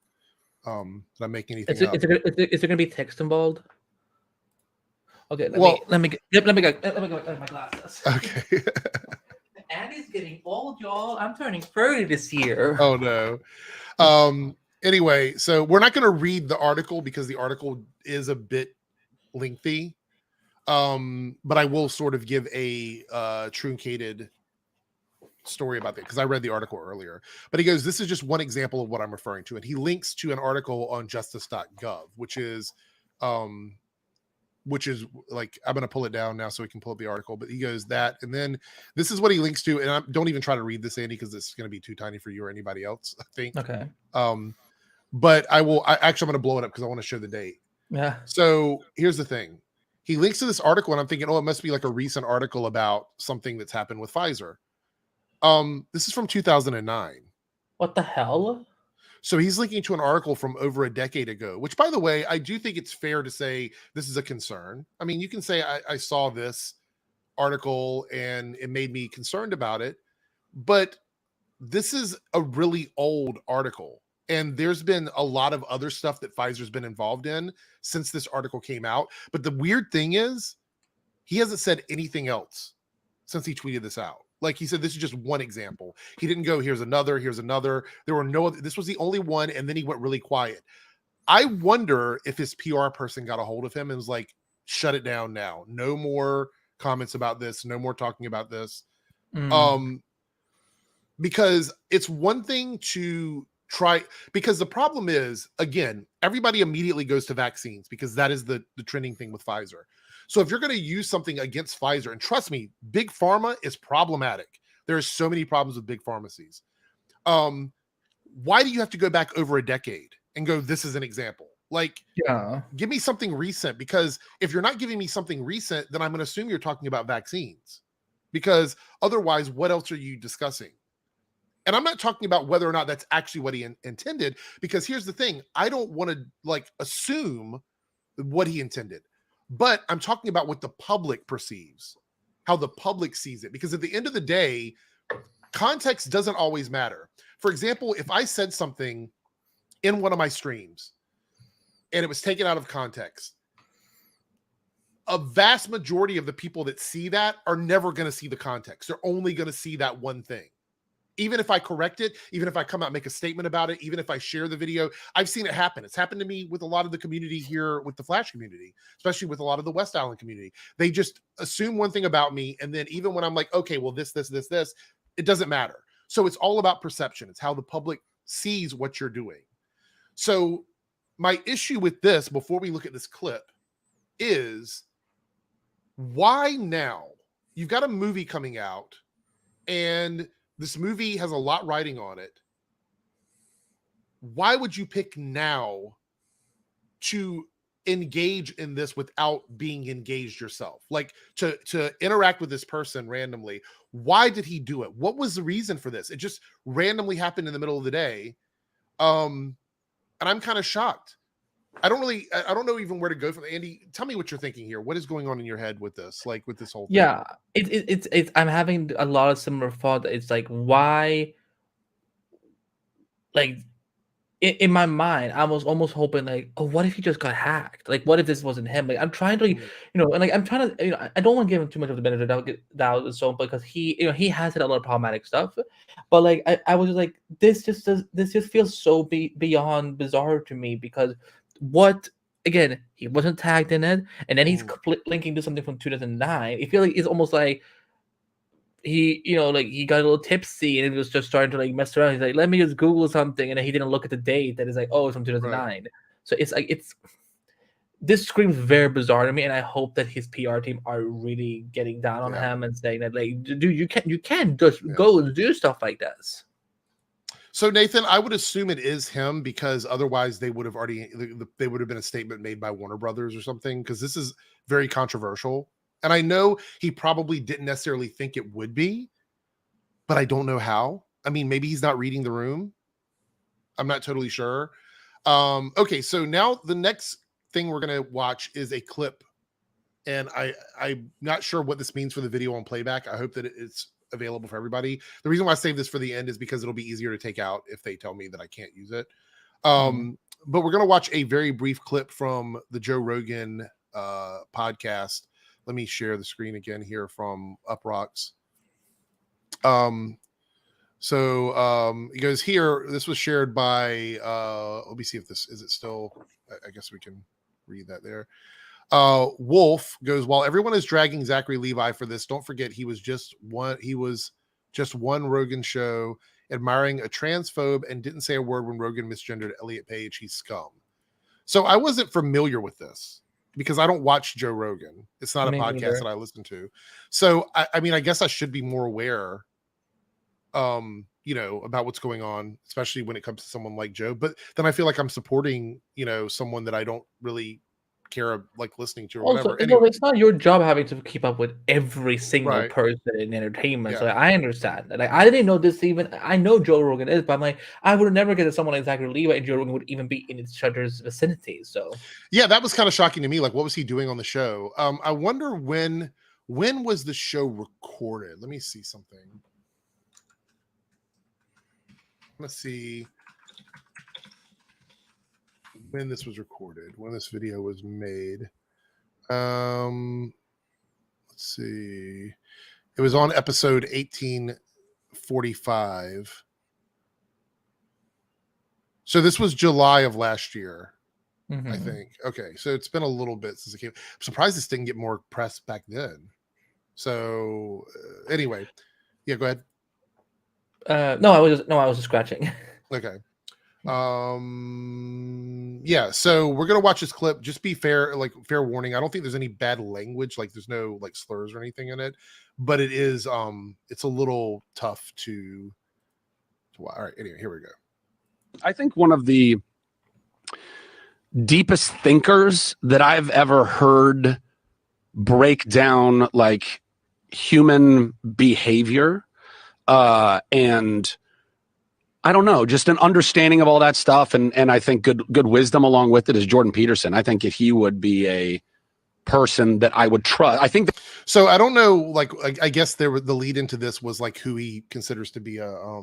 [SPEAKER 1] Did I make anything
[SPEAKER 2] Is
[SPEAKER 1] up?
[SPEAKER 2] it going to be text involved? Okay, let me get my glasses.
[SPEAKER 1] Okay.
[SPEAKER 2] Andy's getting old, y'all. I'm turning 30 this year.
[SPEAKER 1] Oh no. Anyway, so we're not going to read the article because the article is a bit lengthy. But I will sort of give a truncated story about that because I read the article earlier. But he goes, this is just one example of what I'm referring to. And he links to an article on justice.gov, which is like, I'm going to pull it down now so we can pull up the article. But he goes that, and then this is what he links to. And don't even try to read this, Andy, because it's going to be too tiny for you or anybody else, I think.
[SPEAKER 2] Okay.
[SPEAKER 1] But I'm going to blow it up because I want to show the date.
[SPEAKER 2] Yeah.
[SPEAKER 1] So here's the thing. He links to this article, and I'm thinking, oh, it must be like a recent article about something that's happened with Pfizer. This is from 2009.
[SPEAKER 2] What the hell?
[SPEAKER 1] So he's linking to an article from over a decade ago, which, by the way, I do think it's fair to say this is a concern. I mean, you can say I saw this article and it made me concerned about it, but this is a really old article. And there's been a lot of other stuff that Pfizer's been involved in since this article came out. But the weird thing is, he hasn't said anything else since he tweeted this out. Like he said, this is just one example. He didn't go, here's another. There were no other. This was the only one. And then he went really quiet. I wonder if his PR person got a hold of him and was like, shut it down now. No more comments about this. No more talking about this. Because it's one thing to try, because the problem is, again, everybody immediately goes to vaccines because that is the trending thing with Pfizer. So if you're going to use something against Pfizer, and trust me, big pharma is problematic. There are so many problems with big pharmacies. Why do you have to go back over a decade and go, this is an example? Like, give me something recent, because if you're not giving me something recent, then I'm going to assume you're talking about vaccines, because otherwise, what else are you discussing? And I'm not talking about whether or not that's actually what he intended, because here's the thing. I don't want to like assume what he intended, but I'm talking about what the public perceives, how the public sees it, because at the end of the day, context doesn't always matter. For example, if I said something in one of my streams and it was taken out of context, a vast majority of the people that see that are never going to see the context. They're only going to see that one thing. Even if I correct it, even if I come out and make a statement about it, even if I share the video, I've seen it happen. It's happened to me with a lot of the community here with the Flash community, especially with a lot of the West Island community. They just assume one thing about me. And then even when I'm like, okay, well, this, it doesn't matter. So it's all about perception. It's how the public sees what you're doing. So my issue with this, before we look at this clip, is why now? You've got a movie coming out, and this movie has a lot riding on it. Why would you pick now to engage in this without being engaged yourself? Like to interact with this person randomly. Why did he do it? What was the reason for this? It just randomly happened in the middle of the day. And I'm kind of shocked. I don't know even where to go from. Andy, tell me what you're thinking here. What is going on in your head with this? Like with this whole thing?
[SPEAKER 2] Yeah, it's I'm having a lot of similar thought. It's like, why? Like in my mind, I was almost hoping like, oh, what if he just got hacked? Like, what if this wasn't him? Like, I'm trying to, and like I'm trying to, I don't want to give him too much of the benefit of the doubt, so because he has had a lot of problematic stuff, but like I was just like, this just feels so beyond bizarre to me, because what, again, he wasn't tagged in it, and then he's linking to something from 2009. I feel like it's almost like he, like he got a little tipsy and he was just starting to like mess around. He's like, let me just Google something, and then he didn't look at the date that is like, oh, it's from 2009. Right. So it's like, this screams very bizarre to me, and I hope that his PR team are really getting down on him and saying that, like, dude, you can't just go and do stuff like this.
[SPEAKER 1] So Nathan, I would assume it is him, because otherwise they would have been a statement made by Warner Brothers or something, because this is very controversial. And I know he probably didn't necessarily think it would be, but I don't know how. I mean, maybe he's not reading the room. I'm not totally sure. Okay, so now the next thing we're going to watch is a clip. And I'm not sure what this means for the video on playback. I hope that it's available for everybody. The reason why I saved this for the end is because it'll be easier to take out if they tell me that I can't use it. but we're gonna watch a very brief clip from the Joe Rogan podcast. Let me share the screen again here from Uprocks. So he goes here. This was shared by let me see if this is it still. I guess we can read that there. Wolf goes, while everyone is dragging Zachary Levi for this, don't forget he was just one Rogan show admiring a transphobe and didn't say a word when Rogan misgendered Elliot Page. He's scum. So I wasn't familiar with this because I don't watch Joe Rogan. It's not a podcast that I listen to. So I mean, I guess I should be more aware about what's going on, especially when it comes to someone like Joe. But then I feel like I'm supporting, someone that I don't really care like listening to or whatever.
[SPEAKER 2] Anyway, it's not your job having to keep up with every single person in entertainment. Yeah. So I understand that. Like, I didn't know this even. I know Joe Rogan is, but I'm like, I would never get someone like Zachary Levi and Joe Rogan would even be in each other's vicinity. So
[SPEAKER 1] yeah, that was kind of shocking to me. Like, what was he doing on the show? I wonder when was the show recorded? Let me see something. Let's see when this was recorded, when this video was made. Let's see. It was on episode 1845. So this was July of last year, I think. Okay, so it's been a little bit since it came. I'm surprised this didn't get more press back then. So anyway, yeah, go ahead.
[SPEAKER 2] No, I was just scratching.
[SPEAKER 1] Okay. Yeah, so we're gonna watch this clip. Just be fair, like fair warning. I don't think there's any bad language, like there's no like slurs or anything in it, but it is it's a little tough to all right, anyway, here we go.
[SPEAKER 3] I think one of the deepest thinkers that I've ever heard break down like human behavior and I don't know, just an understanding of all that stuff, and I think good wisdom along with it is Jordan Peterson. I think he would be a person that I would trust. I think
[SPEAKER 1] so. I don't know, like I guess the lead into this was like who he considers to be a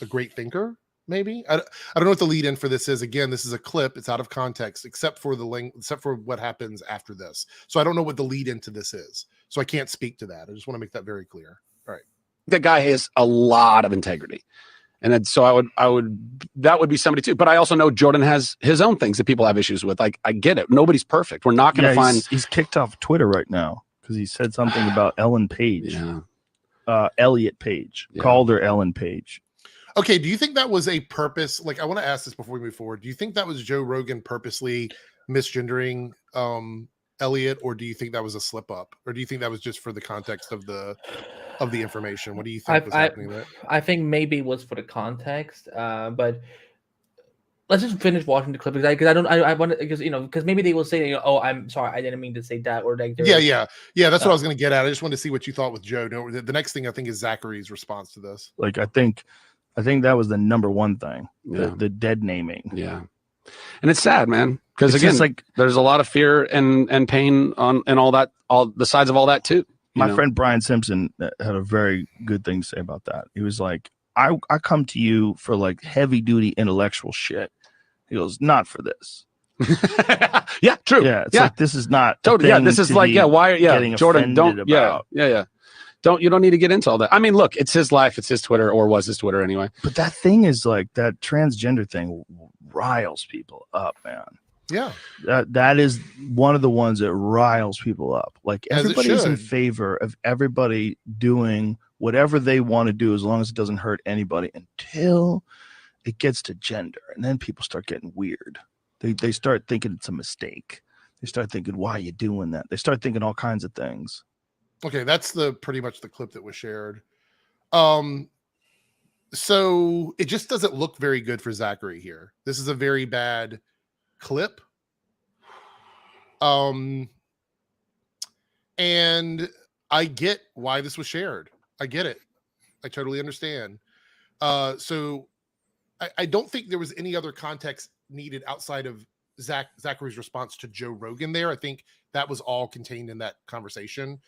[SPEAKER 1] great thinker. Maybe I don't know what the lead in for this is. Again, this is a clip. It's out of context, except for what happens after this. So I don't know what the lead into this is. So I can't speak to that. I just want to make that very clear. All right.
[SPEAKER 3] That guy has a lot of integrity. And then, so that would be somebody too. But I also know Jordan has his own things that people have issues with. Like, I get it. Nobody's perfect. We're not going to find.
[SPEAKER 4] He's kicked off Twitter right now because he said something about Ellen Page. Elliot Page. Called her Ellen Page.
[SPEAKER 1] Okay. Do you think that was a purpose? Like, I want to ask this before we move forward. Do you think that was Joe Rogan purposely misgendering Elliot, or do you think that was a slip up, or do you think that was just for the context of the information? What do you think was happening there?
[SPEAKER 2] I think maybe it was for the context, but let's just finish watching the clip because I want to, because maybe they will say, oh, I'm sorry, I didn't mean to say that, or like
[SPEAKER 1] yeah. That's what I was going to get at. I just wanted to see what you thought with Joe. No, the next thing I think is Zachary's response to this.
[SPEAKER 4] Like, I think that was the number one thing, the dead naming.
[SPEAKER 3] Yeah. And it's sad, man, because again, like there's a lot of fear and pain and all that, all the sides of all that too.
[SPEAKER 4] My friend Brian Simpson had a very good thing to say about that. He was like, I come to you for like heavy duty intellectual shit. He goes, not for this.
[SPEAKER 3] Yeah, true.
[SPEAKER 4] Yeah, it's like, this is not
[SPEAKER 3] totally. Yeah, this is like, Jordan, don't.
[SPEAKER 4] About.
[SPEAKER 3] Yeah. You don't need to get into all that. I mean, look, it's his life, it's his Twitter, or was his Twitter anyway.
[SPEAKER 4] But that thing is like, that transgender thing riles people up, man.
[SPEAKER 1] Yeah,
[SPEAKER 4] that is one of the ones that riles people up. Like, everybody's in favor of everybody doing whatever they want to do as long as it doesn't hurt anybody until it gets to gender, and then people start getting weird. They start thinking it's a mistake. They start thinking, why are you doing that? They start thinking all kinds of things.
[SPEAKER 1] Okay, that's pretty much the clip that was shared. So it just doesn't look very good for Zachary here. This is a very bad clip. And I get why this was shared. I get it. I totally understand. So I don't think there was any other context needed outside of Zachary's response to Joe Rogan there. I think that was all contained in that conversation.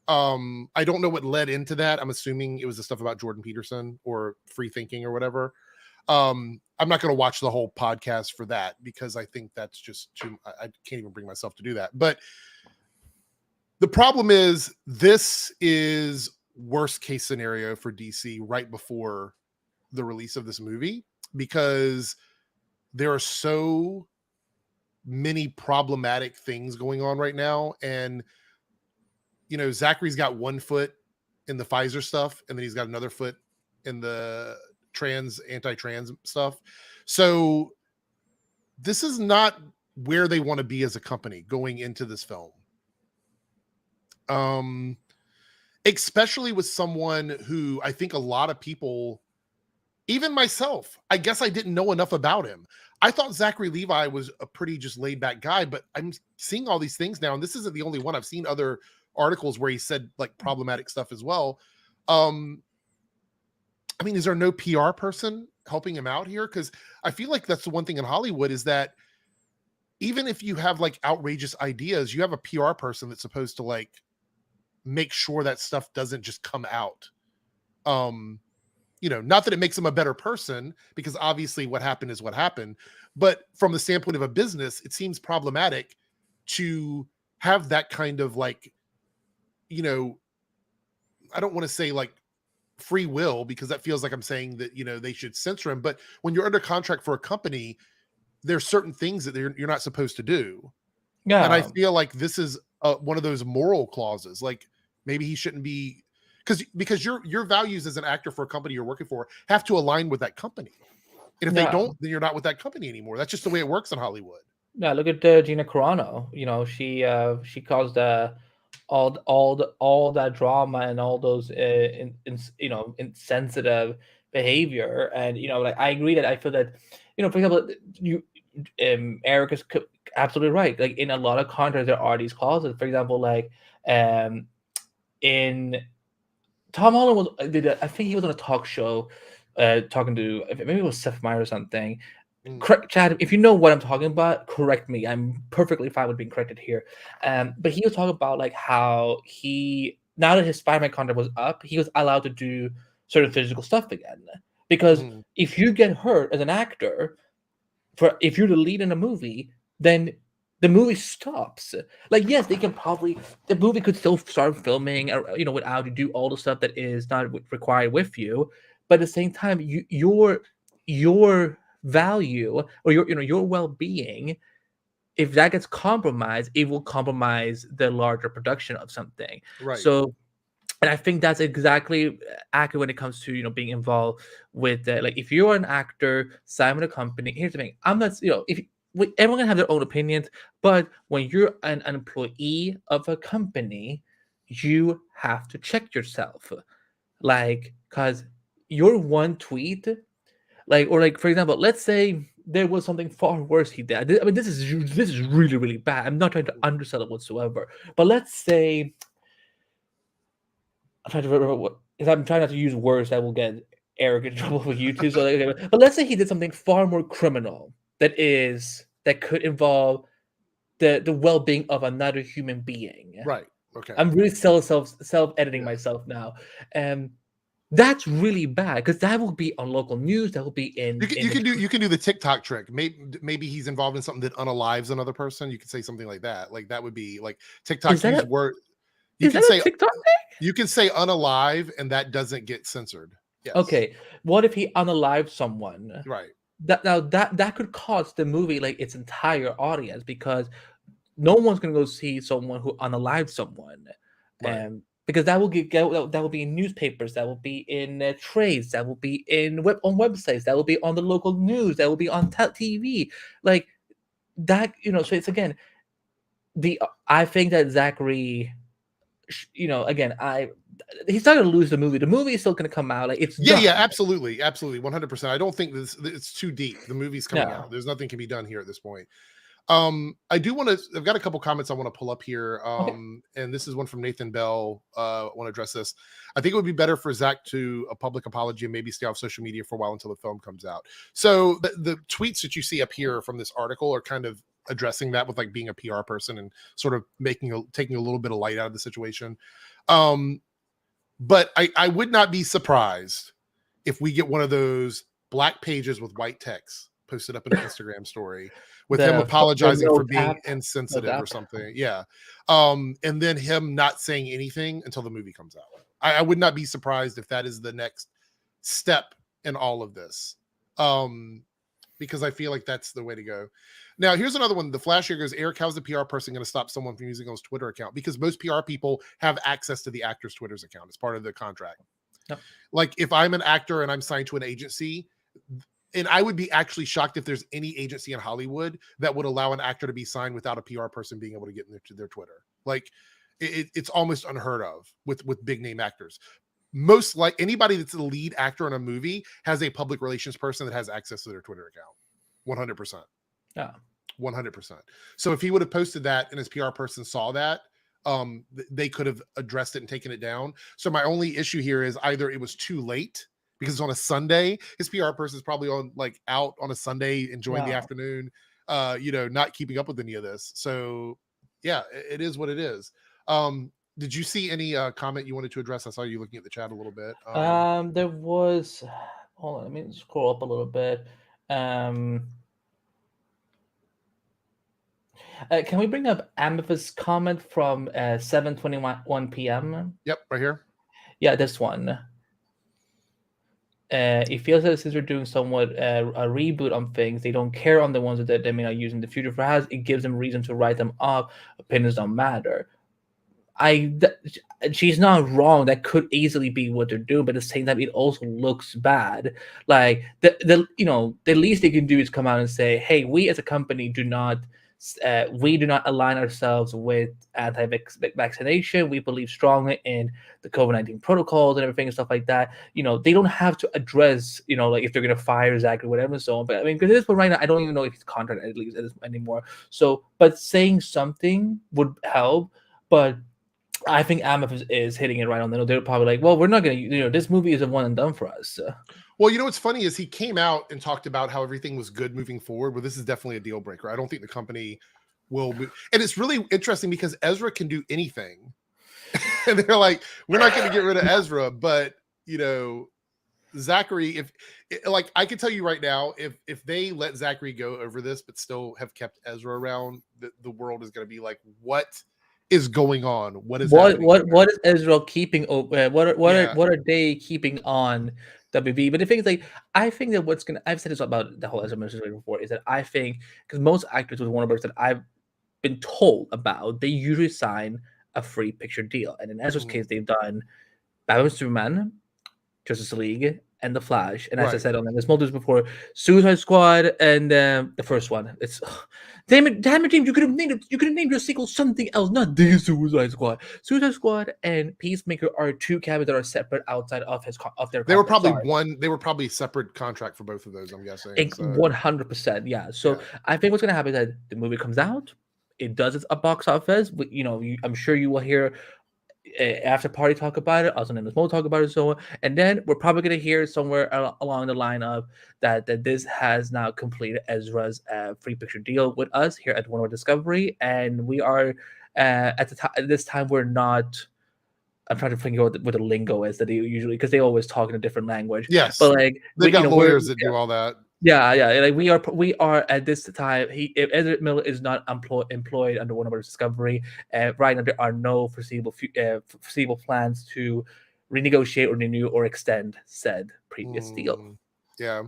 [SPEAKER 1] I don't know what led into that. I'm assuming it was the stuff about Jordan Peterson or free thinking or whatever. I'm not going to watch the whole podcast for that because I think that's just too. I can't even bring myself to do that. But the problem is, this is worst case scenario for DC right before the release of this movie, because there are so many problematic things going on right now. And, you know, Zachary's got one foot in the Pfizer stuff, and then he's got another foot in the anti-trans stuff. So this is not where they want to be as a company going into this film. Especially with someone who I think a lot of people, even myself, I guess I didn't know enough about him. I thought Zachary Levi was a pretty just laid back guy, but I'm seeing all these things now, and this isn't the only one. I've seen other articles where he said like problematic stuff as well. I mean, is there no PR person helping him out here? Because I feel like that's the one thing in Hollywood is that even if you have like outrageous ideas, you have a PR person that's supposed to like make sure that stuff doesn't just come out. You know, not that it makes him a better person, because obviously what happened is what happened, but from the standpoint of a business, it seems problematic to have that kind of like, you know, I don't want to say like free will, because that feels like I'm saying that, you know, they should censor him. But when you're under contract for a company, there's certain things that you're not supposed to do. Yeah. And I feel like this is one of those moral clauses. Like maybe he shouldn't be, because your values as an actor for a company you're working for have to align with that company. And if they don't, then you're not with that company anymore. That's just the way it works in Hollywood.
[SPEAKER 2] Yeah, look at Gina Carano. You know, she caused all that drama and all those insensitive behavior. And you know, like I agree that I feel that, you know, for example, Eric is absolutely right. Like in a lot of contracts there are these clauses. For example, like in Tom Holland I think he was on a talk show talking to, maybe it was Seth Meyers or something. Chad, if you know what I'm talking about, correct me. I'm perfectly fine with being corrected here. But he was talking about like how now that his Spider-Man contract was up, he was allowed to do certain physical stuff again. Because if you get hurt as an actor, if you're the lead in a movie, then the movie stops. Like, yes, the movie could still start filming, you know, without you do all the stuff that is not required with you. But at the same time, your value or your well-being, if that gets compromised, it will compromise the larger production of something.
[SPEAKER 1] Right.
[SPEAKER 2] So, and I think that's exactly accurate when it comes to, you know, being involved with like if you're an actor, sign with a company. Here's the thing: I'm not, you know, everyone can have their own opinions, but when you're an employee of a company, you have to check yourself, like, because your one tweet, like, or like, for example, let's say there was something far worse he did. I mean, this is really, really bad. I'm not trying to undersell it whatsoever, but let's say, I'm trying to remember I'm trying not to use words that will get Eric in trouble with YouTube. So, okay, but let's say he did something far more criminal that could involve the well-being of another human being.
[SPEAKER 1] Right. Okay.
[SPEAKER 2] I'm really self-editing myself now. That's really bad, because that will be on local news. That will be in.
[SPEAKER 1] You can do the TikTok trick. Maybe he's involved in something that unalives another person. You could say something like that. Like that would be like TikTok use word. You can say TikTok thing? You can say unalive, and that doesn't get censored. Yes. Okay.
[SPEAKER 2] What if he unalived someone?
[SPEAKER 1] Right.
[SPEAKER 2] That could cost the movie like its entire audience, because no one's gonna go see someone who unalived someone. Right. Because that will be in newspapers, that will be in trades, that will be on websites, that will be on the local news, that will be on TV, like that. You know, so it's again I think that Zachary, you know, again, he's not going to lose the movie. The movie is still going to come out. Like it's done.
[SPEAKER 1] Yeah, absolutely, 100%. I don't think it's too deep. The movie's coming out. There's nothing can be done here at this point. I do want to. I've got a couple comments I want to pull up here. And this is one from Nathan Bell. I want to address this. I think it would be better for Zach to a public apology and maybe stay off social media for a while until the film comes out. So the tweets that you see up here from this article are kind of addressing that with like being a PR person and sort of taking a little bit of light out of the situation. But I would not be surprised if we get one of those black pages with white text posted up in an Instagram story with him apologizing for being insensitive or something. Yeah. And then him not saying anything until the movie comes out. I would not be surprised if that is the next step in all of this. Because I feel like that's the way to go. Now, here's another one. The Flash here goes, Eric, how's the PR person going to stop someone from using his Twitter account? Because most PR people have access to the actor's Twitter's account. It's part of the contract. Yep. Like if I'm an actor and I'm signed to an agency, and I would be actually shocked if there's any agency in Hollywood that would allow an actor to be signed without a PR person being able to get into their Twitter. Like it's almost unheard of with big name actors. Most like anybody that's the lead actor in a movie has a public relations person that has access to their Twitter account. 100%.
[SPEAKER 2] Yeah.
[SPEAKER 1] 100%. So if he would have posted that and his PR person saw that, they could have addressed it and taken it down. So my only issue here is either it was too late because it's on a Sunday. His PR person is probably out on a Sunday enjoying the afternoon, not keeping up with any of this. So yeah, it is what it is. Did you see any comment you wanted to address? I saw you looking at the chat a little bit.
[SPEAKER 2] There was, hold on, let me scroll up a little bit. Can we bring up Amethyst's comment from 7:21 p.m.?
[SPEAKER 1] Yep, right here.
[SPEAKER 2] Yeah, this one. It feels like since we're doing somewhat a reboot on things, they don't care on the ones that they may not use in the future. For us, it gives them reason to write them up. Opinions don't matter. She's not wrong. That could easily be what they're doing, but at the same time, it also looks bad. Like the least they can do is come out and say, "Hey, we as a company do not align ourselves with anti-vaccination. We believe strongly in the COVID-19 protocols and everything and stuff like that." They don't have to address, like if they're going to fire Zach or whatever and so on. But I mean, because this one right now, I don't even know if he's contract at least anymore. So, but saying something would help. But I think Amethyst is hitting it right on the nose. They're probably like, well, we're not going to, this movie is a one and done for us.
[SPEAKER 1] Well, what's funny is he came out and talked about how everything was good moving forward, but this is definitely a deal breaker. I don't think the company will move. And it's really interesting because Ezra can do anything. And they're like, we're not going to get rid of Ezra, but, Zachary, I can tell you right now, if they let Zachary go over this, but still have kept Ezra around, the world is going to be like, what is going on? What is
[SPEAKER 2] Ezra keeping open? What are they keeping on WB? But the thing is, I think that I've said this about the whole Ezra message before, is that I think because most actors with Warner Bros. That I've been told about, they usually sign a free picture deal, and in Ezra's case, they've done Batman, Superman, Justice League, and The Flash. And as I said on this multiples before, Suicide Squad and the first one. It's damn it, James, you could have named your sequel something else, not the Suicide Squad. Suicide Squad and Peacemaker are two cabinets that are separate outside of their.
[SPEAKER 1] They were probably separate contract for both of those, I'm guessing.
[SPEAKER 2] 100%, yeah. So I think what's gonna happen is that the movie comes out, it does its box office. I'm sure you will hear after party talk about it, also in the talk about it, so on. And then we're probably going to hear somewhere along the line of that this has now completed Ezra's free picture deal with us here at Warner Discovery, and we are at this time we're not. I'm trying to figure out what the lingo is that they usually, because they always talk in a different language.
[SPEAKER 1] Yes,
[SPEAKER 2] but
[SPEAKER 1] they've got lawyers that do all that.
[SPEAKER 2] Yeah. We are at this time. If Ezra Miller is not employed under Warner Bros. Discovery, right now there are no foreseeable plans to renegotiate or renew or extend said previous deal.
[SPEAKER 1] Yeah,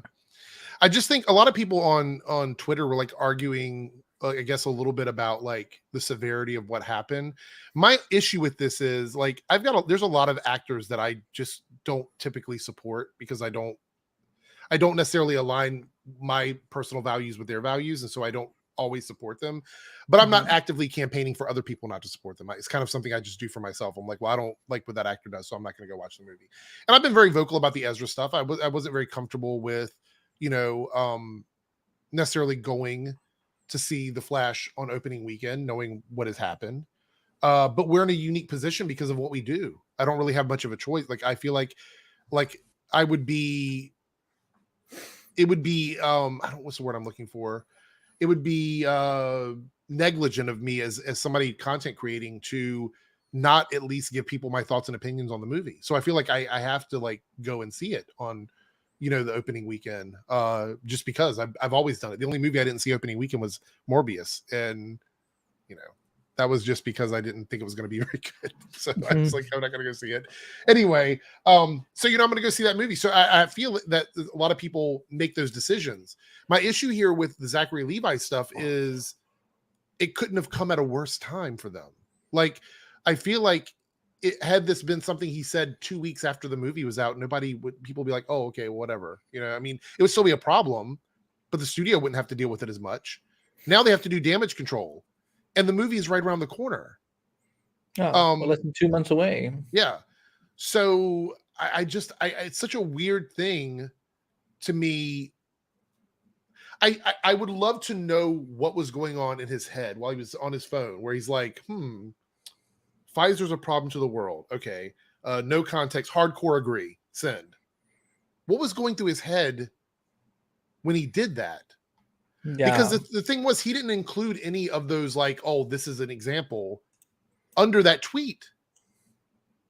[SPEAKER 1] I just think a lot of people on Twitter were arguing, I guess, a little bit about the severity of what happened. My issue with this is there's a lot of actors that I just don't typically support because I don't necessarily align my personal values with their values, and so I don't always support them. But I'm not actively campaigning for other people not to support them. It's kind of something I just do for myself. I'm like, well, I don't like what that actor does, so I'm not going to go watch the movie. And I've been very vocal about the Ezra stuff. I wasn't very comfortable with, necessarily going to see The Flash on opening weekend, knowing what has happened. But we're in a unique position because of what we do. I don't really have much of a choice. I feel like I would be. It would be what's the word I'm looking for? It would be negligent of me as somebody content creating to not at least give people my thoughts and opinions on the movie. So I feel like I have to go and see it on, the opening weekend, just because I've always done it. The only movie I didn't see opening weekend was Morbius, and that was just because I didn't think it was going to be very good. So I was like, I'm not going to go see it anyway. So I'm going to go see that movie. So I feel that a lot of people make those decisions. My issue here with the Zachary Levi stuff is it couldn't have come at a worse time for them. Like, I feel like had this been something he said 2 weeks after the movie was out, people would be like, oh, okay, whatever. I mean, it would still be a problem, but the studio wouldn't have to deal with it as much. Now they have to do damage control, and the movie is right around the corner.
[SPEAKER 2] Less than 2 months away.
[SPEAKER 1] Yeah. So I it's such a weird thing to me. I would love to know what was going on in his head while he was on his phone, where he's like, Pfizer's a problem to the world. Okay. No context. Hardcore agree. Send. What was going through his head when he did that? Yeah. Because the thing was, he didn't include any of those, like, oh, this is an example under that tweet.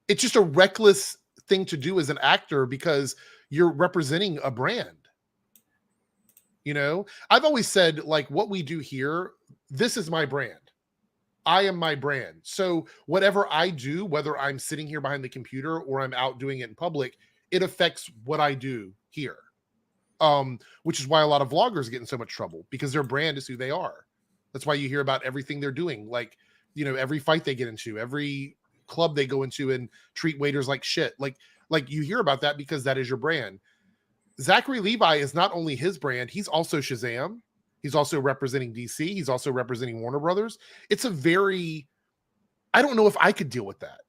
[SPEAKER 1] It's just a reckless thing to do as an actor because you're representing a brand. I've always said, like, what we do here, this is my brand. I am my brand. So whatever I do, whether I'm sitting here behind the computer or I'm out doing it in public, it affects what I do here. Which is why a lot of vloggers get in so much trouble, because their brand is who they are. That's why you hear about everything they're doing. Like, every fight they get into, every club they go into and treat waiters like shit. Like you hear about that because that is your brand. Zachary Levi is not only his brand, he's also Shazam. He's also representing DC. He's also representing Warner Brothers. It's I don't know if I could deal with that.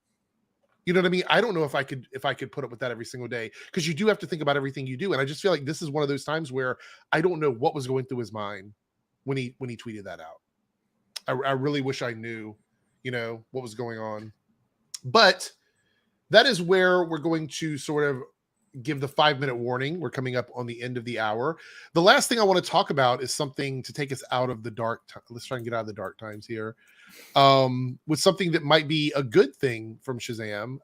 [SPEAKER 1] You know what I mean? I don't know if I could put up with that every single day, because you do have to think about everything you do. And I just feel like this is one of those times where I don't know what was going through his mind when he tweeted that out. I really wish I knew, what was going on. But that is where we're going to sort of give the 5-minute warning. We're coming up on the end of the hour. The last thing I want to talk about is something to take us out of the dark time. Let's try and get out of the dark times here. With something that might be a good thing from Shazam,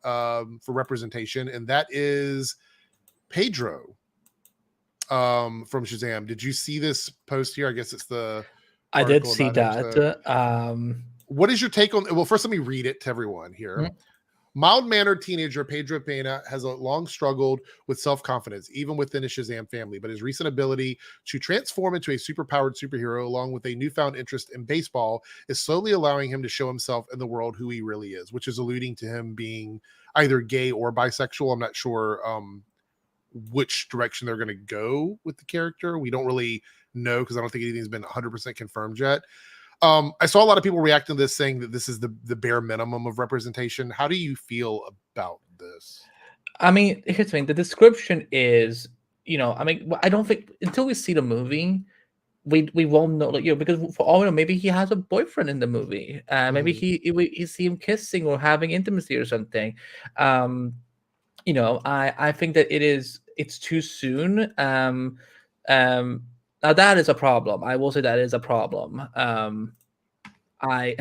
[SPEAKER 1] for representation, and that is Pedro from Shazam. Did you see this post here? I guess it's the
[SPEAKER 2] I did see that.
[SPEAKER 1] What is your take on? Well, first let me read it to everyone here. Mm-hmm. Mild-mannered teenager Pedro Pena has long struggled with self-confidence, even within his Shazam family, but his recent ability to transform into a superpowered superhero, along with a newfound interest in baseball, is slowly allowing him to show himself in the world who he really is, which is alluding to him being either gay or bisexual. I'm not sure which direction they're going to go with the character. We don't really know, because I don't think anything's been 100% confirmed yet. I saw a lot of people reacting to this, saying that this is the bare minimum of representation. How do you feel about this?
[SPEAKER 2] I mean, here's the thing. The description is, I don't think until we see the movie, we won't know, because for all we know, maybe he has a boyfriend in the movie. Maybe he see him kissing or having intimacy or something. I think that it's too soon. Now that is a problem. I will say that is a problem. I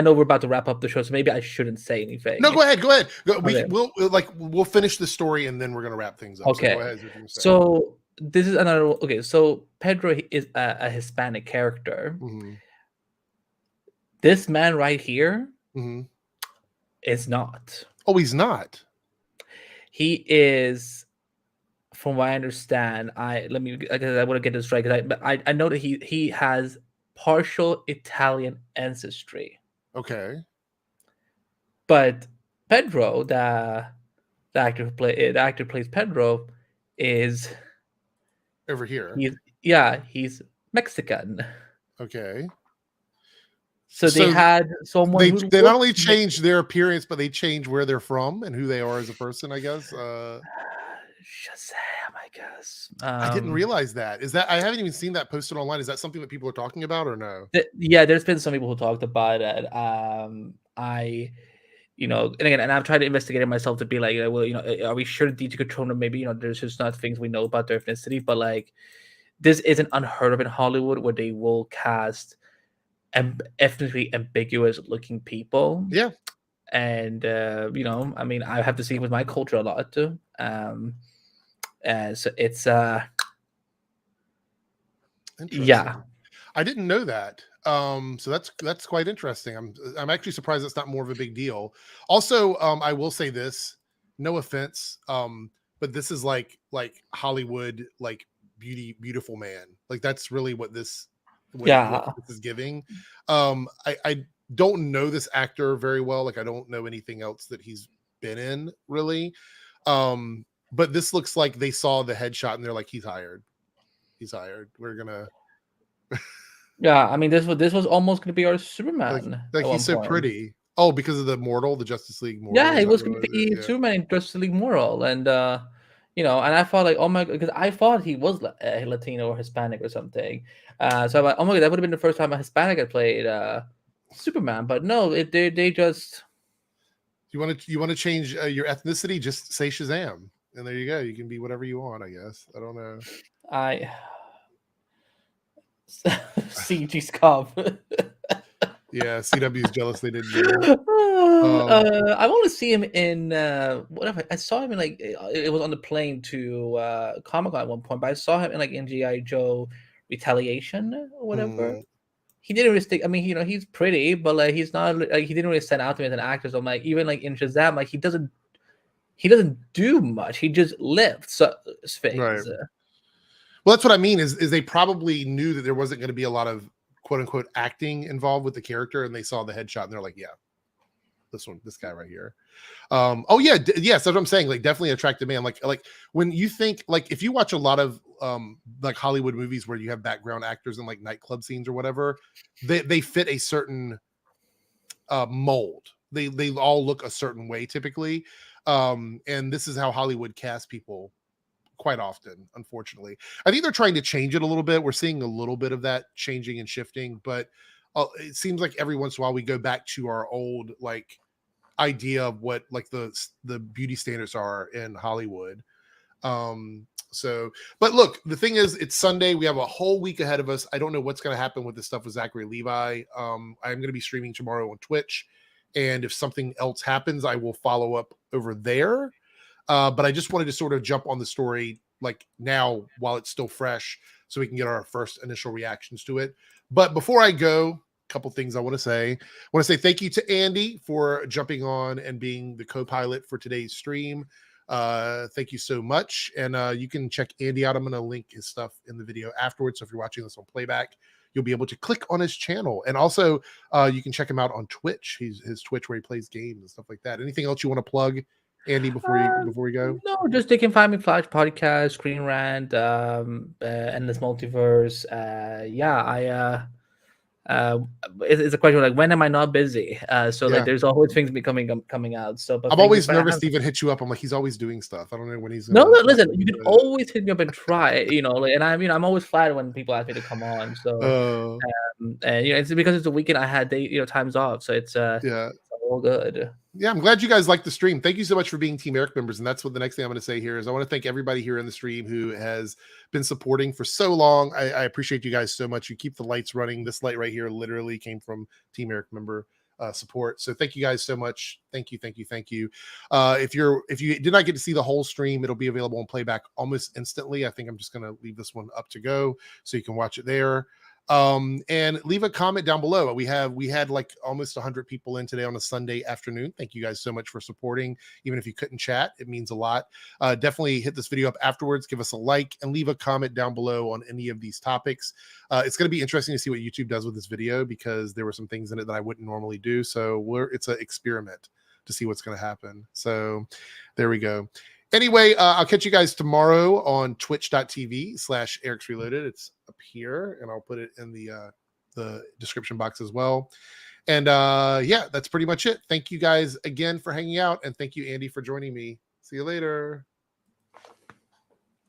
[SPEAKER 2] know we're about to wrap up the show, so maybe I shouldn't say anything.
[SPEAKER 1] No, go ahead. We'll finish the story and then we're gonna wrap things up.
[SPEAKER 2] Okay.
[SPEAKER 1] So go ahead.
[SPEAKER 2] So this is another. Okay, so Pedro is a Hispanic character. Mm-hmm. This man right here is not.
[SPEAKER 1] Oh, he's not.
[SPEAKER 2] He is. From what I understand, I want to get this right, because I know that he has partial Italian ancestry.
[SPEAKER 1] Okay.
[SPEAKER 2] But Pedro, the actor who plays Pedro, is
[SPEAKER 1] over here.
[SPEAKER 2] He's Mexican.
[SPEAKER 1] Okay.
[SPEAKER 2] So they had someone.
[SPEAKER 1] They not only changed their appearance, but they changed where they're from and who they are as a person, I guess.
[SPEAKER 2] Shazam, I guess.
[SPEAKER 1] I didn't realize that. I haven't even seen that posted online. Is that something that people are talking about or no?
[SPEAKER 2] There's been some people who talked about it. And I've tried to investigate it myself to be like, are we sure the DJ Controller, maybe, there's just not things we know about their ethnicity, but like, this isn't unheard of in Hollywood, where they will cast ethnically ambiguous looking people.
[SPEAKER 1] Yeah.
[SPEAKER 2] And, I have to see with my culture a lot too. So it's
[SPEAKER 1] interesting. I didn't know that. So that's quite interesting. I'm actually surprised it's not more of a big deal. Also, I will say this, no offense, but this is like Hollywood, like beautiful man. Like that's really what this what this is giving. I don't know this actor very well. Like I don't know anything else that he's been in really. But this looks like they saw the headshot and they're like, he's hired. We're gonna
[SPEAKER 2] Yeah, I mean this was almost gonna be our Superman.
[SPEAKER 1] like he's so point. Pretty. Oh, because of the Justice League Mortal.
[SPEAKER 2] Yeah, it was gonna be Superman in Justice League Mortal, and you know, and I thought like, oh my god, because I thought he was Latino or Hispanic or something. So I'm like, oh my god, that would have been the first time a Hispanic had played Superman, but no, they just.
[SPEAKER 1] You want to change your ethnicity? Just say Shazam, and there you go. You can be whatever you want. I guess I don't know.
[SPEAKER 2] CG's Cobb.
[SPEAKER 1] Yeah, CW's jealous they didn't do
[SPEAKER 2] it. I want to see him in whatever. I saw him in like it was on the plane to Comic-Con at one point, but I saw him in like in G.I. Joe Retaliation or whatever. He didn't really stick. I mean, you know, he's pretty, but like he's not like he didn't really stand out to me as an actor. So I'm like, even like in Shazam, like he doesn't do much. He just lifts things.
[SPEAKER 1] Right. Well, that's what I mean. Is they probably knew that there wasn't going to be a lot of quote unquote acting involved with the character, and they saw the headshot and they're like, yeah, this guy right here. Oh yeah, yes, that's what I'm saying. Like, definitely attractive man. Like when you think, like, if you watch a lot of like Hollywood movies where you have background actors in like nightclub scenes or whatever, they fit a certain mold. They all look a certain way typically, and this is how Hollywood casts people quite often, unfortunately. I think they're trying to change it a little bit. We're seeing a little bit of that changing and shifting, but it seems like every once in a while we go back to our old like idea of what like the beauty standards are in Hollywood. So, but look, the thing is, it's Sunday. We have a whole week ahead of us. I don't know what's going to happen with this stuff with Zachary Levi. I'm going to be streaming tomorrow on Twitch, and if something else happens, I will follow up over there. But I just wanted to sort of jump on the story like now while it's still fresh so we can get our first initial reactions to it. But before I go, a couple things I want to say. I want to say thank you to Andy for jumping on and being the co-pilot for today's stream. Thank you so much. And you can check Andy out. I'm going to link his stuff in the video afterwards. So if you're watching this on playback, you'll be able to click on his channel. And also you can check him out on Twitch. His Twitch where he plays games and stuff like that. Anything else you want to plug, Andy, before we go?
[SPEAKER 2] No, just they can find me Flash Podcast, Screen Rant, Endless Multiverse. It's a question like, when am I not busy? Like there's always things coming out. So but
[SPEAKER 1] I'm always nervous to even hit you up. I'm like, he's always doing stuff. I don't know when he's
[SPEAKER 2] no, listen, you can always hit me up and try, you know, like, and I'm always flattered when people ask me to come on. So and you know, it's because it's a weekend I had times off. So it's all good.
[SPEAKER 1] Yeah, I'm glad you guys liked the stream. Thank you so much for being Team Eric members. And that's what the next thing I'm going to say here is I want to thank everybody here in the stream who has been supporting for so long. I appreciate you guys so much. You keep the lights running. This light right here literally came from Team Eric member support. So thank you guys so much. Thank you. If you did not get to see the whole stream, it'll be available on playback almost instantly. I think I'm just going to leave this one up to go so you can watch it there. And leave a comment down below. We had like almost 100 people in today on a Sunday afternoon. Thank you guys so much for supporting. Even if you couldn't chat, it means a lot. Definitely hit this video up afterwards, give us a like, and leave a comment down below on any of these topics. It's going to be interesting to see what YouTube does with this video because there were some things in it that I wouldn't normally do. So it's an experiment to see what's going to happen. So there we go. Anyway, I'll catch you guys tomorrow on twitch.tv/Eric's Reloaded. It's up here, and I'll put it in the description box as well. And that's pretty much it. Thank you guys again for hanging out, and thank you, Andy, for joining me. See you later.